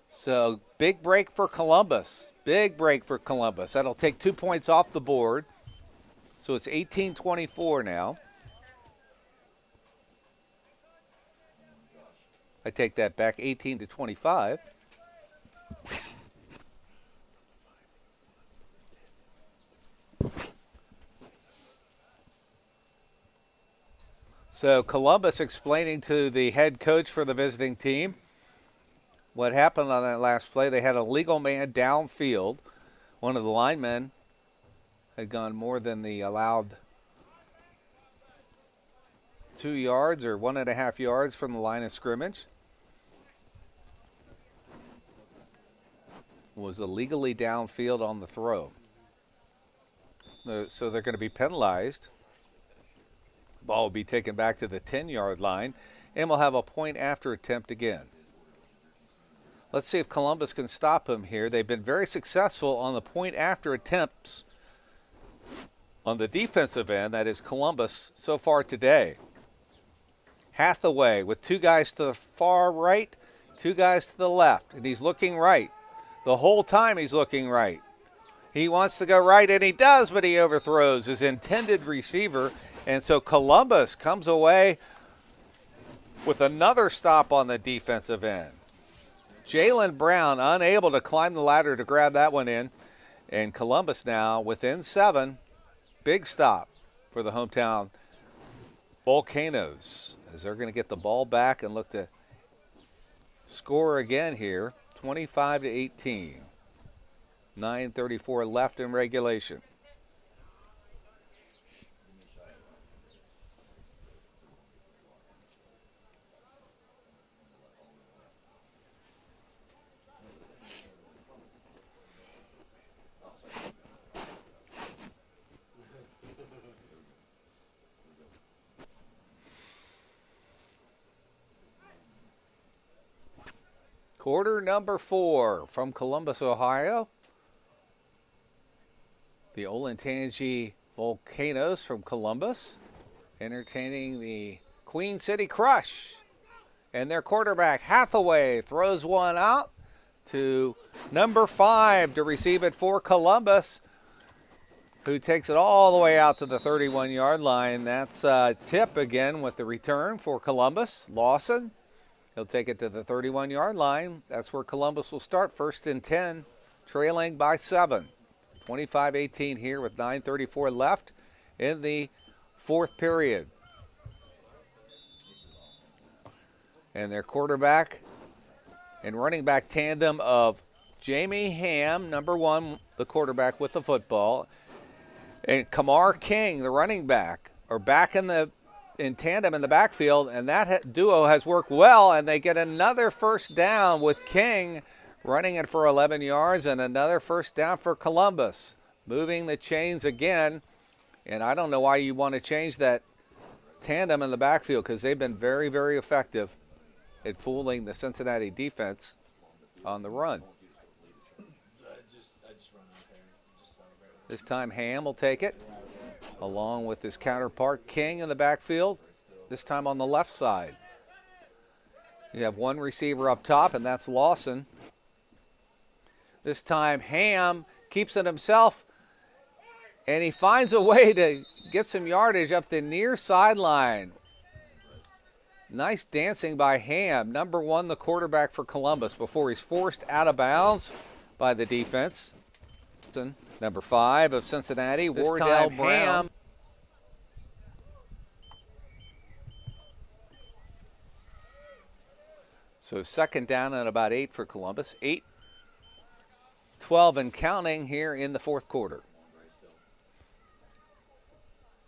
So big break for Columbus. Big break for Columbus. That'll take 2 points off the board. So it's 18-24 now. I take that back, 18-25. So Columbus explaining to the head coach for the visiting team what happened on that last play. They had a legal man downfield. One of the linemen had gone more than the allowed 2 yards or 1.5 yards from the line of scrimmage. Was illegally downfield on the throw. So they're going to be penalized. Ball will be taken back to the 10-yard line, and we'll have a point after attempt again. Let's see if Columbus can stop him here. They've been very successful on the point after attempts on the defensive end, that is Columbus, so far today. Hathaway with 2 guys to the far right, 2 guys to the left, and he's looking right. The whole time he's looking right. He wants to go right, and he does, but he overthrows his intended receiver. And so Columbus comes away with another stop on the defensive end. Jalen Brown unable to climb the ladder to grab that one in. And Columbus now within 7. Big stop for the hometown Volcanoes as they're going to get the ball back and look to score again here, 25-18. 9:34 left in regulation. Quarter number 4 from Columbus, Ohio. The Olentangy Volcanoes from Columbus entertaining the Queen City Crush. And their quarterback, Hathaway, throws one out to number 5 to receive it for Columbus, who takes it all the way out to the 31-yard line. That's a tip again with the return for Columbus. Lawson. He'll take it to the 31-yard line. That's where Columbus will start, 1st and 10, trailing by 7. 25-18 here with 9:34 left in the 4th period. And their quarterback and running back tandem of Jamie Ham, number 1, the quarterback with the football, and Kamar King, the running back, are back in tandem in the backfield, and that duo has worked well, and they get another first down with King running it for 11 yards and another first down for Columbus. Moving the chains again, and I don't know why you want to change that tandem in the backfield because they've been very, very effective at fooling the Cincinnati defense on the run. This time Ham will take it, along with his counterpart King in the backfield, this time on the left side. You have one receiver up top, and that's Lawson. This time Ham keeps it himself, and he finds a way to get some yardage up the near sideline. Nice dancing by Ham, number 1, the quarterback for Columbus, before he's forced out of bounds by the defense. Number 5 of Cincinnati, Wardell Brown. So 2nd down and about 8 for Columbus. 8-12 and counting here in the 4th quarter.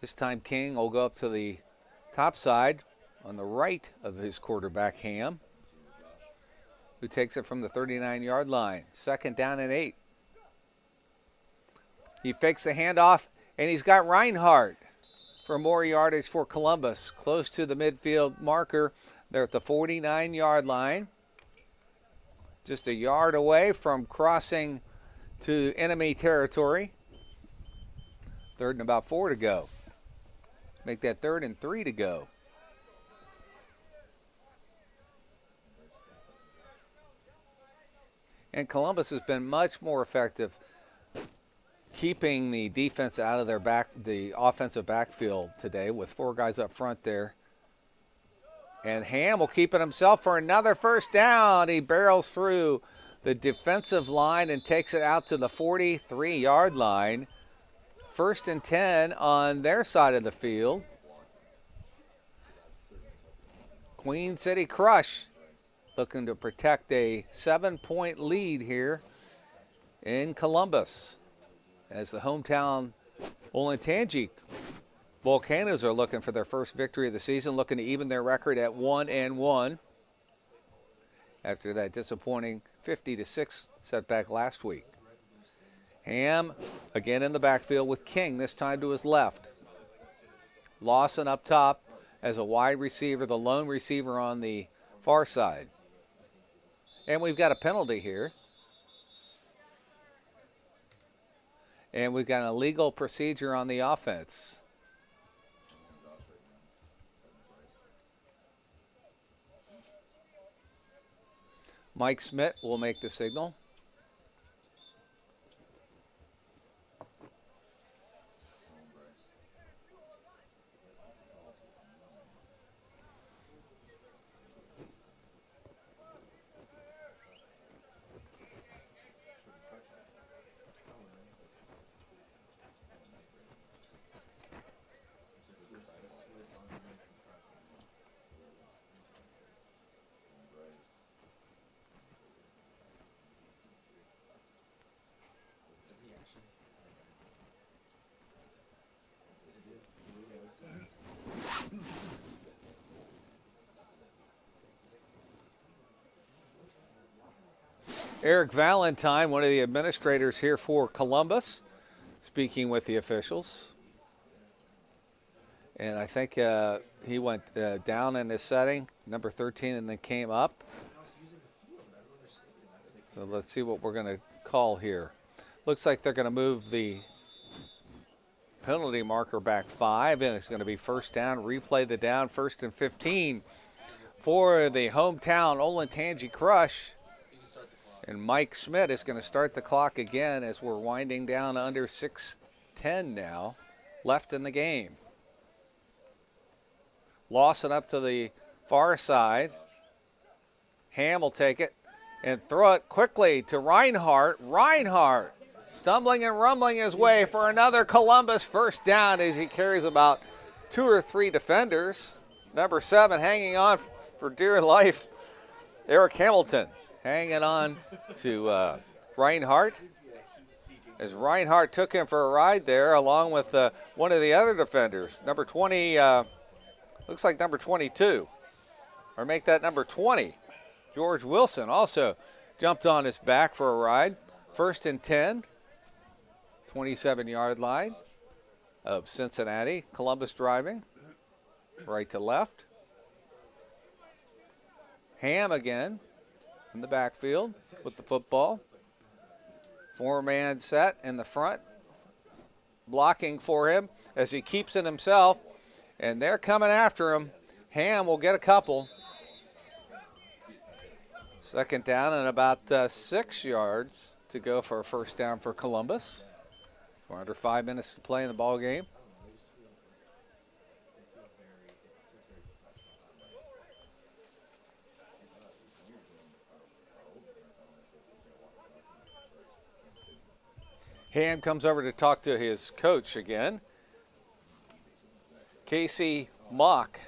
This time King will go up to the top side on the right of his quarterback, Ham, who takes it from the 39-yard line. 2nd down and 8. He fakes the handoff, and he's got Reinhardt for more yardage for Columbus. Close to the midfield marker. They're at the 49-yard line. Just a yard away from crossing to enemy territory. 3rd and about 4 to go. Make that 3rd and 3 to go. And Columbus has been much more effective keeping the defense out of the offensive backfield today with 4 guys up front there. And Ham will keep it himself for another first down. He barrels through the defensive line and takes it out to the 43-yard line. 1st and 10 on their side of the field. Queen City Crush looking to protect a 7-point lead here in Columbus, as the hometown Olentangy Volcanoes are looking for their first victory of the season, looking to even their record at 1-1 after that disappointing 50-6 setback last week. Ham again in the backfield with King, this time to his left. Lawson up top as a wide receiver, the lone receiver on the far side. And we've got a penalty here. And we've got an illegal procedure on the offense. Mike Smith will make the signal. Eric Valentine, one of the administrators here for Columbus, speaking with the officials. And I think he went down in his setting, number 13, and then came up. So let's see what we're going to call here. Looks like they're going to move the penalty marker back 5, and it's going to be first down. Replay the down, 1st and 15 for the hometown Olentangy Crush. And Mike Smith is going to start the clock again as we're winding down under 6:10 now left in the game. Lawson up to the far side. Ham will take it and throw it quickly to Reinhardt. Reinhardt stumbling and rumbling his way for another Columbus first down as he carries about 2 or 3 defenders. Number 7 hanging on for dear life, Eric Hamilton. Hanging on to Reinhardt, as Reinhardt took him for a ride there along with one of the other defenders. Number 20, looks like number 22, or make that number 20. George Wilson also jumped on his back for a ride. 1st and 10, 27-yard line of Cincinnati. Columbus driving right to left. Ham again in the backfield with the football. 4-man set in the front, blocking for him as he keeps it himself, and they're coming after him. Ham will get a couple. 2nd down and about 6 yards to go for a first down for Columbus. We're under 5 minutes to play in the ball game. Ham comes over to talk to his coach again. Casey Mock,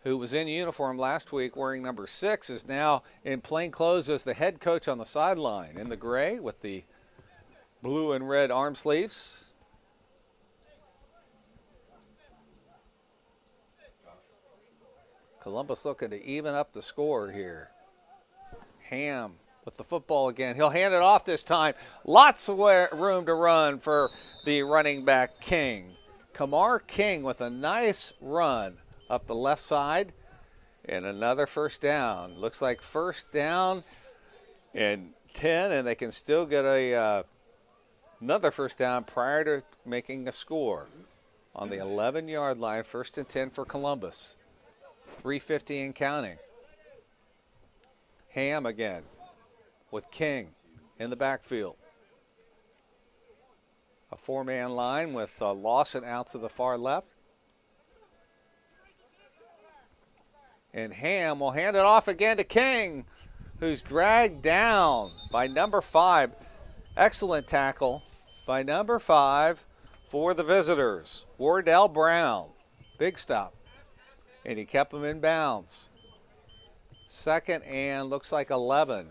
who was in uniform last week wearing number 6, is now in plain clothes as the head coach on the sideline in the gray with the blue and red arm sleeves. Columbus looking to even up the score here. Ham with the football again. He'll hand it off this time. Lots of room to run for the running back King. Kamar King with a nice run up the left side. And another first down. Looks like first down and 10, and they can still get a Another first down prior to making a score on the 11-yard line, 1st and 10 for Columbus. 3:50 and counting. Ham again with King in the backfield. A 4-man line with Lawson out to the far left. And Ham will hand it off again to King, who's dragged down by number 5. Excellent tackle by number 5 for the visitors, Wardell Brown. Big stop. And he kept him in bounds. 2nd and looks like 11.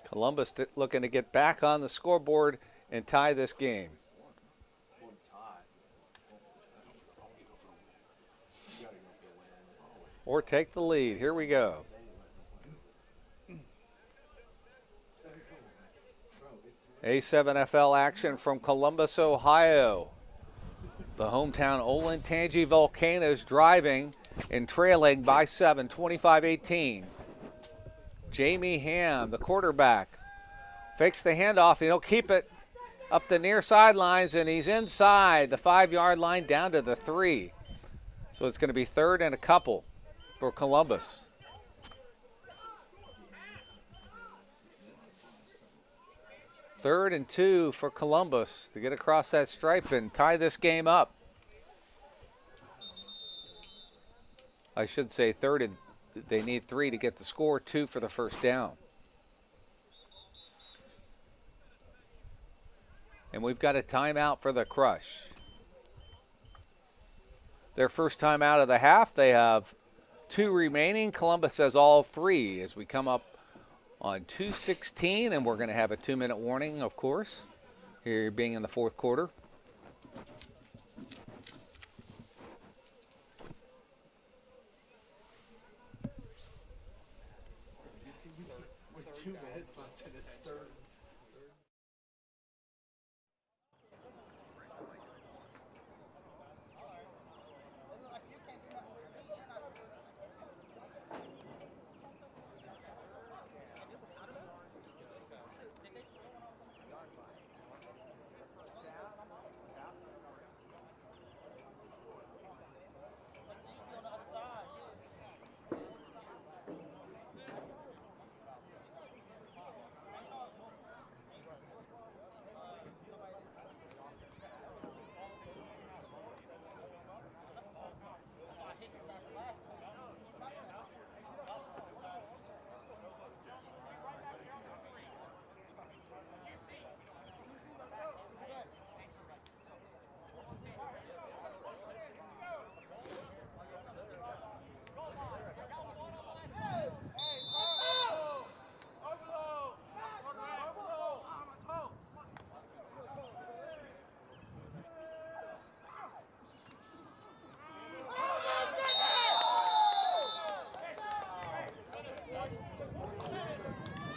Columbus looking to get back on the scoreboard and tie this game. Or take the lead. Here we go. A7FL action from Columbus, Ohio. The hometown Olentangy Volcanoes driving and trailing by 7, 25-18. Jamie Ham, the quarterback, fakes the handoff, and he'll keep it up the near sidelines, and he's inside the 5-yard line down to the 3. So it's going to be 3rd and a couple for Columbus. Third and 2 for Columbus to get across that stripe and tie this game up. I should say third and they need 3 to get the score, 2 for the first down. And we've got a timeout for the Crush. Their first time out of the half. They have 2 remaining. Columbus has all 3 as we come up on 2:16, and we're going to have a 2-minute warning, of course, here being in the 4th quarter. With 2 minutes left and it's 3rd.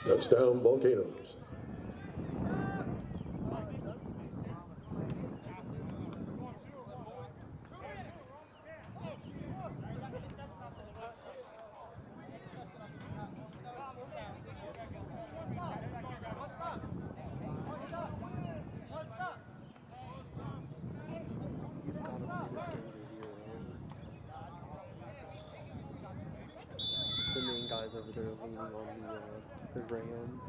Touchdown, Volcanoes. The main guys over there leaning on the ram.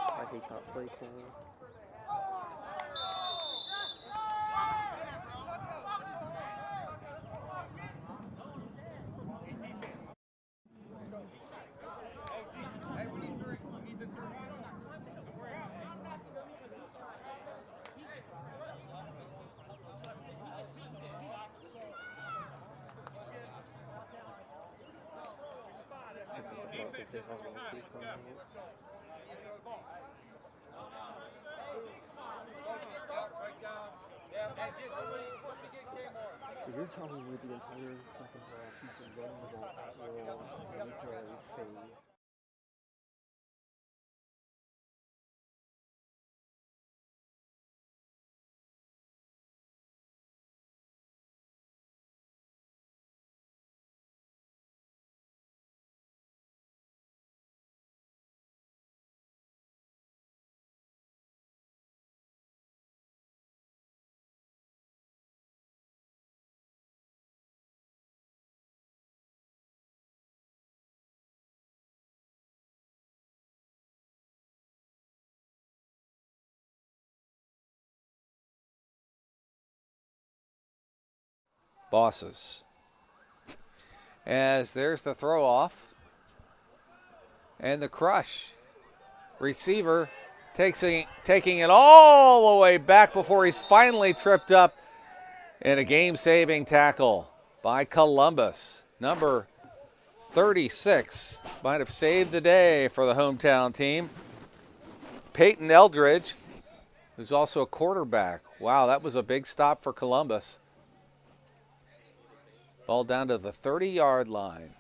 I hate that play call. You're telling me the entire second half he's been running the ball at will and fade. Bosses. As there's the throw off. And the crush. Receiver taking it all the way back before he's finally tripped up in a game-saving tackle by Columbus. Number 36 might have saved the day for the hometown team. Peyton Eldridge, who's also a quarterback. Wow, that was a big stop for Columbus. Ball down to the 30-yard line.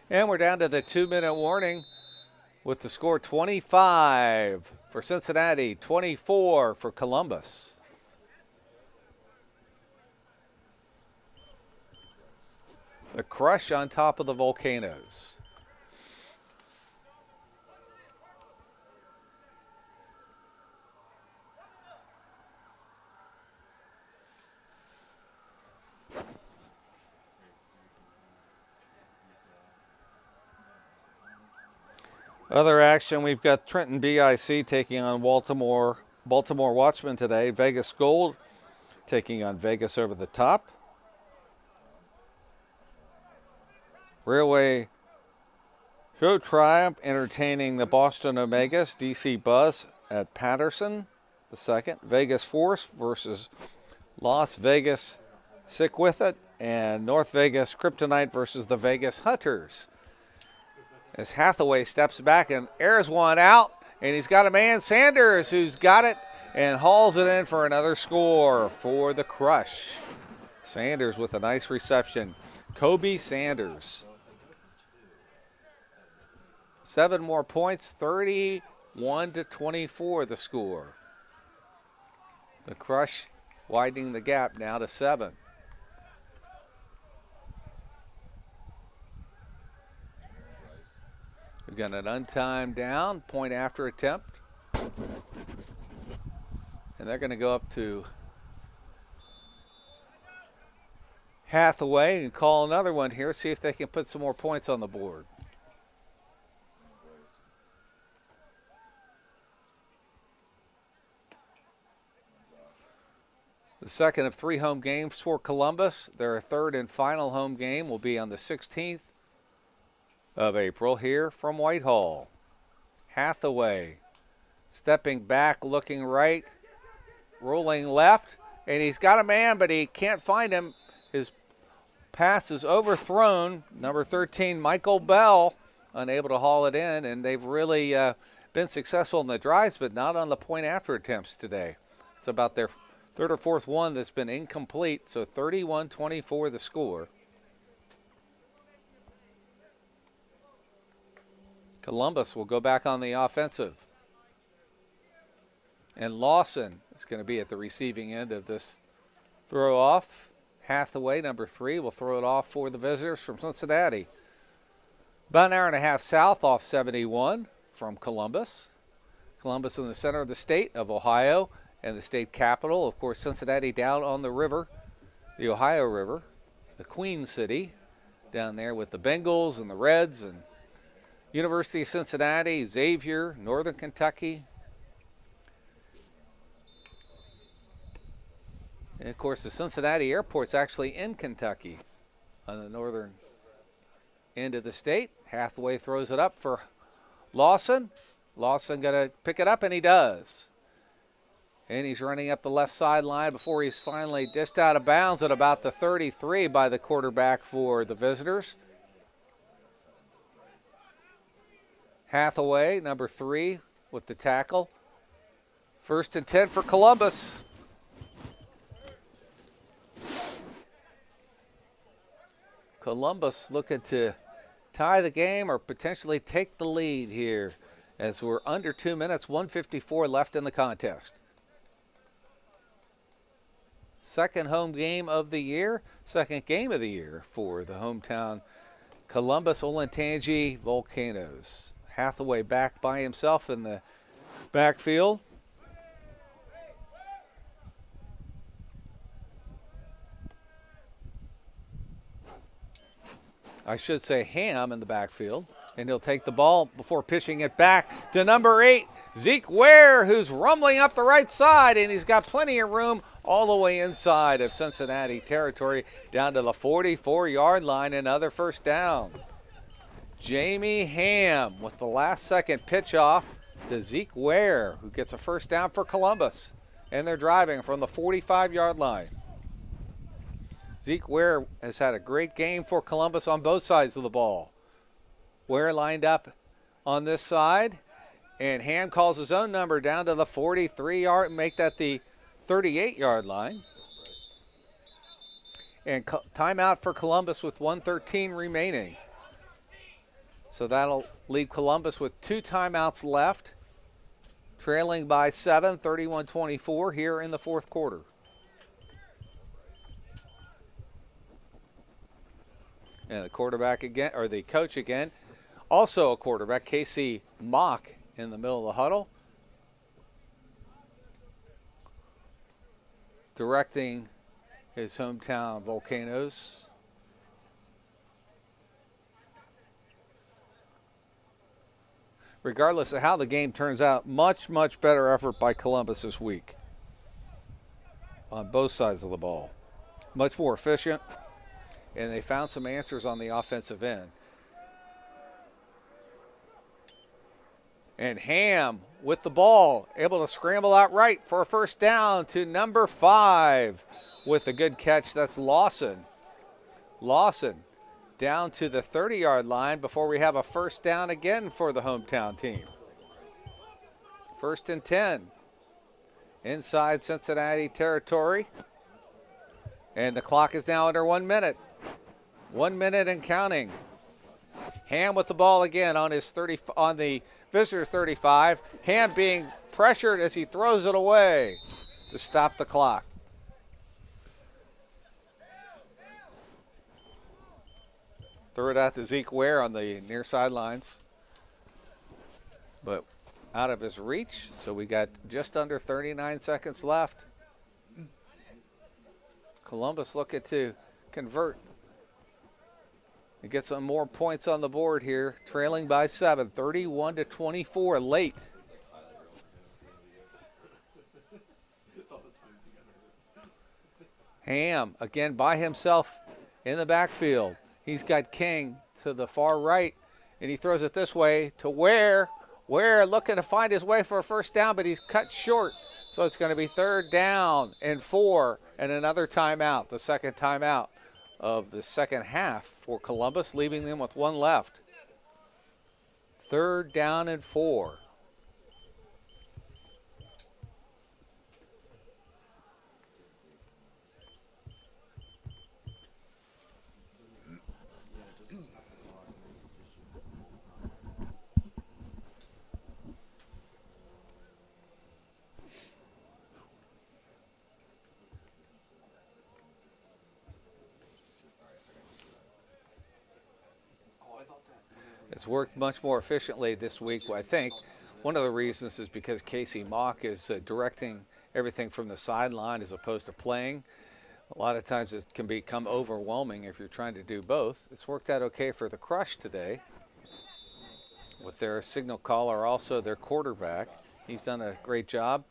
And we're down to the 2-minute warning with the score 25 for Cincinnati, 24 for Columbus. The crush on top of the Volcanoes. Other action, we've got Trenton BIC taking on Baltimore Watchmen today. Vegas Gold taking on Vegas Over the Top. Railway Show Triumph entertaining the Boston Omegas. DC Buzz at Patterson the second. Vegas Force versus Las Vegas Sick With It. And North Vegas Kryptonite versus the Vegas Hunters. As Hathaway steps back and airs one out, and he's got a man, Sanders, who's got it and hauls it in for another score for the crush. Sanders with a nice reception. Kobe Sanders. 7 more points, 31-24 the score. The crush widening the gap now to 7. We've got an untimed down, point after attempt. And they're going to go up to Hathaway and call another one here, see if they can put some more points on the board. The second of 3 home games for Columbus. Their third and final home game will be on the 16th of April here from Whitehall. Hathaway stepping back, looking right, rolling left, and he's got a man, but he can't find him. His pass is overthrown. Number 13, Michael Bell, unable to haul it in, and they've really been successful in the drives, but not on the point after attempts today. It's about their third or fourth one that's been incomplete, so 31-24 the score. Columbus will go back on the offensive. And Lawson is going to be at the receiving end of this throw off. Hathaway, number 3, will throw it off for the visitors from Cincinnati. About an hour and a half south off 71 from Columbus. Columbus in the center of the state of Ohio and the state capital. Of course, Cincinnati down on the river, the Ohio River, the Queen City down there with the Bengals and the Reds and University of Cincinnati, Xavier, Northern Kentucky. And, of course, the Cincinnati Airport's actually in Kentucky on the northern end of the state. Hathaway throws it up for Lawson. Lawson going to pick it up, and he does. And he's running up the left sideline before he's finally dished out of bounds at about the 33 by the quarterback for the visitors. Hathaway, number 3, with the tackle. 1st and 10 for Columbus. Columbus looking to tie the game or potentially take the lead here as we're under 2 minutes, 1:54 left in the contest. Second home game of the year, second game of the year for the hometown Columbus Olentangy Volcanoes. Hathaway back by himself in the backfield. I should say Ham in the backfield. And he'll take the ball before pitching it back to number 8, Zeke Ware, who's rumbling up the right side, and he's got plenty of room all the way inside of Cincinnati territory down to the 44-yard line. Another first down. Jamie Ham with the last-second pitch off to Zeke Ware, who gets a first down for Columbus. And they're driving from the 45-yard line. Zeke Ware has had a great game for Columbus on both sides of the ball. Ware lined up on this side, and Ham calls his own number down to the 43-yard, make that the 38-yard line. And timeout for Columbus with 1:13 remaining. So that'll leave Columbus with 2 timeouts left, trailing by 7, 31-24 here in the fourth quarter. And the quarterback again, or the coach again, also a quarterback, Casey Mock, in the middle of the huddle, directing his hometown Volcanoes. Regardless of how the game turns out, much, much better effort by Columbus this week on both sides of the ball. Much more efficient, and they found some answers on the offensive end. And Ham with the ball, able to scramble out right for a first down to number 5 with a good catch. That's Lawson. Lawson down to the 30-yard line before we have a first down again for the hometown team. 1st and 10 inside Cincinnati territory. And the clock is now under 1 minute. 1 minute and counting. Ham with the ball again on his on the visitor's 35. Ham being pressured as he throws it away to stop the clock. Threw it out to Zeke Ware on the near sidelines, but out of his reach. So we got just under 39 seconds left. Columbus looking to convert and get some more points on the board here, trailing by 7, 31-24 late. Ham again by himself in the backfield. He's got King to the far right, and he throws it this way to Ware. Ware looking to find his way for a first down, but he's cut short. So it's going to be 3rd down and 4, and another timeout, the second timeout of the second half for Columbus, leaving them with 1 left. 3rd down and 4. It's worked much more efficiently this week, I think. One of the reasons is because Casey Mock is directing everything from the sideline as opposed to playing. A lot of times it can become overwhelming if you're trying to do both. It's worked out okay for the Crush today with their signal caller, also their quarterback. He's done a great job.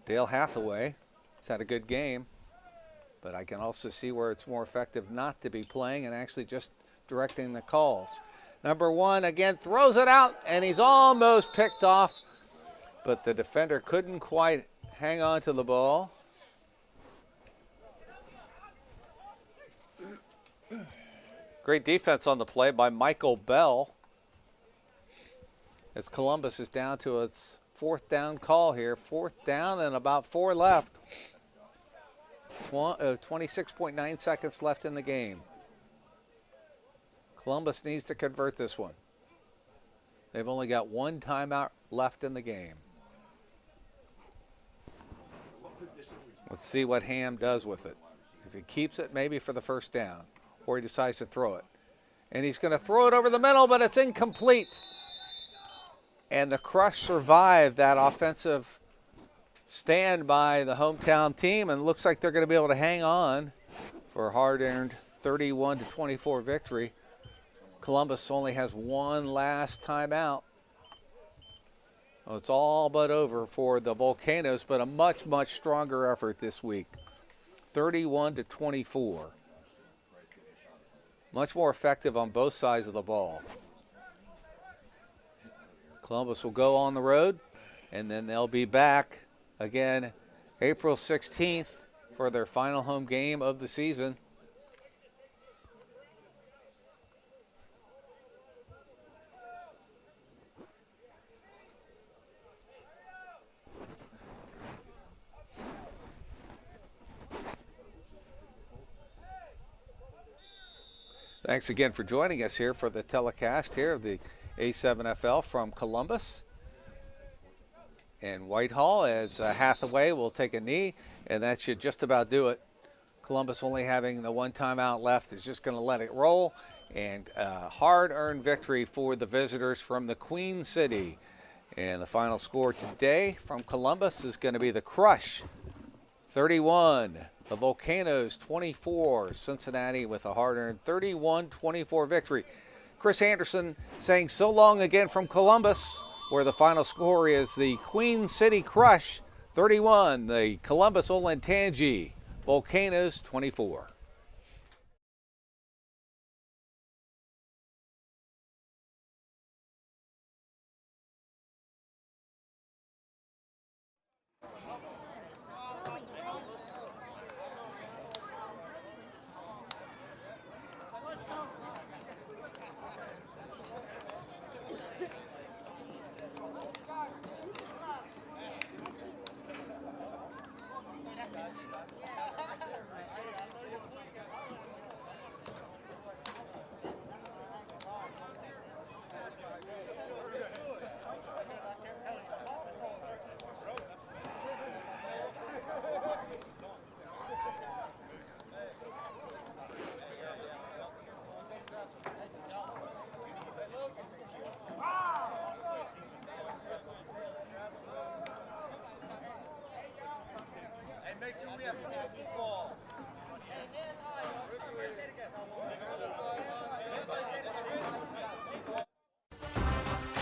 Dale Hathaway has had a good game, but I can also see where it's more effective not to be playing and actually just directing the calls. Number 1 again throws it out, and he's almost picked off, but the defender couldn't quite hang on to the ball. Great defense on the play by Michael Bell, as Columbus is down to its 4th down call here. 4th down and about 4 left. 26.9 seconds left in the game. Columbus needs to convert this one. They've only got 1 timeout left in the game. Let's see what Ham does with it. If he keeps it, maybe for the first down, or he decides to throw it. And he's going to throw it over the middle, but it's incomplete. And the Crush survived that offensive stand by the hometown team, and looks like they're going to be able to hang on for a hard-earned 31-24 victory. Columbus only has one last timeout. Well, it's all but over for the Volcanoes, but a much, much stronger effort this week. 31-24. Much more effective on both sides of the ball. Columbus will go on the road, and then they'll be back again April 16th for their final home game of the season. Thanks again for joining us here for the telecast here of the A7FL from Columbus. And Whitehall, as Hathaway will take a knee, and that should just about do it. Columbus only having the one timeout left is just going to let it roll. And hard-earned victory for the visitors from the Queen City. And the final score today from Columbus is going to be the Crush, 31. The Volcanoes, 24. Cincinnati with a hard-earned 31-24 victory. Chris Anderson saying so long again from Columbus, where the final score is the Queen City Crush, 31. The Columbus Olentangy Volcanoes, 24.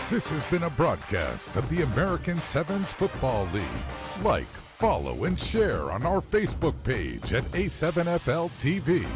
This has been a broadcast of the American Sevens Football League. Like, follow, and share on our Facebook page at A7FL TV.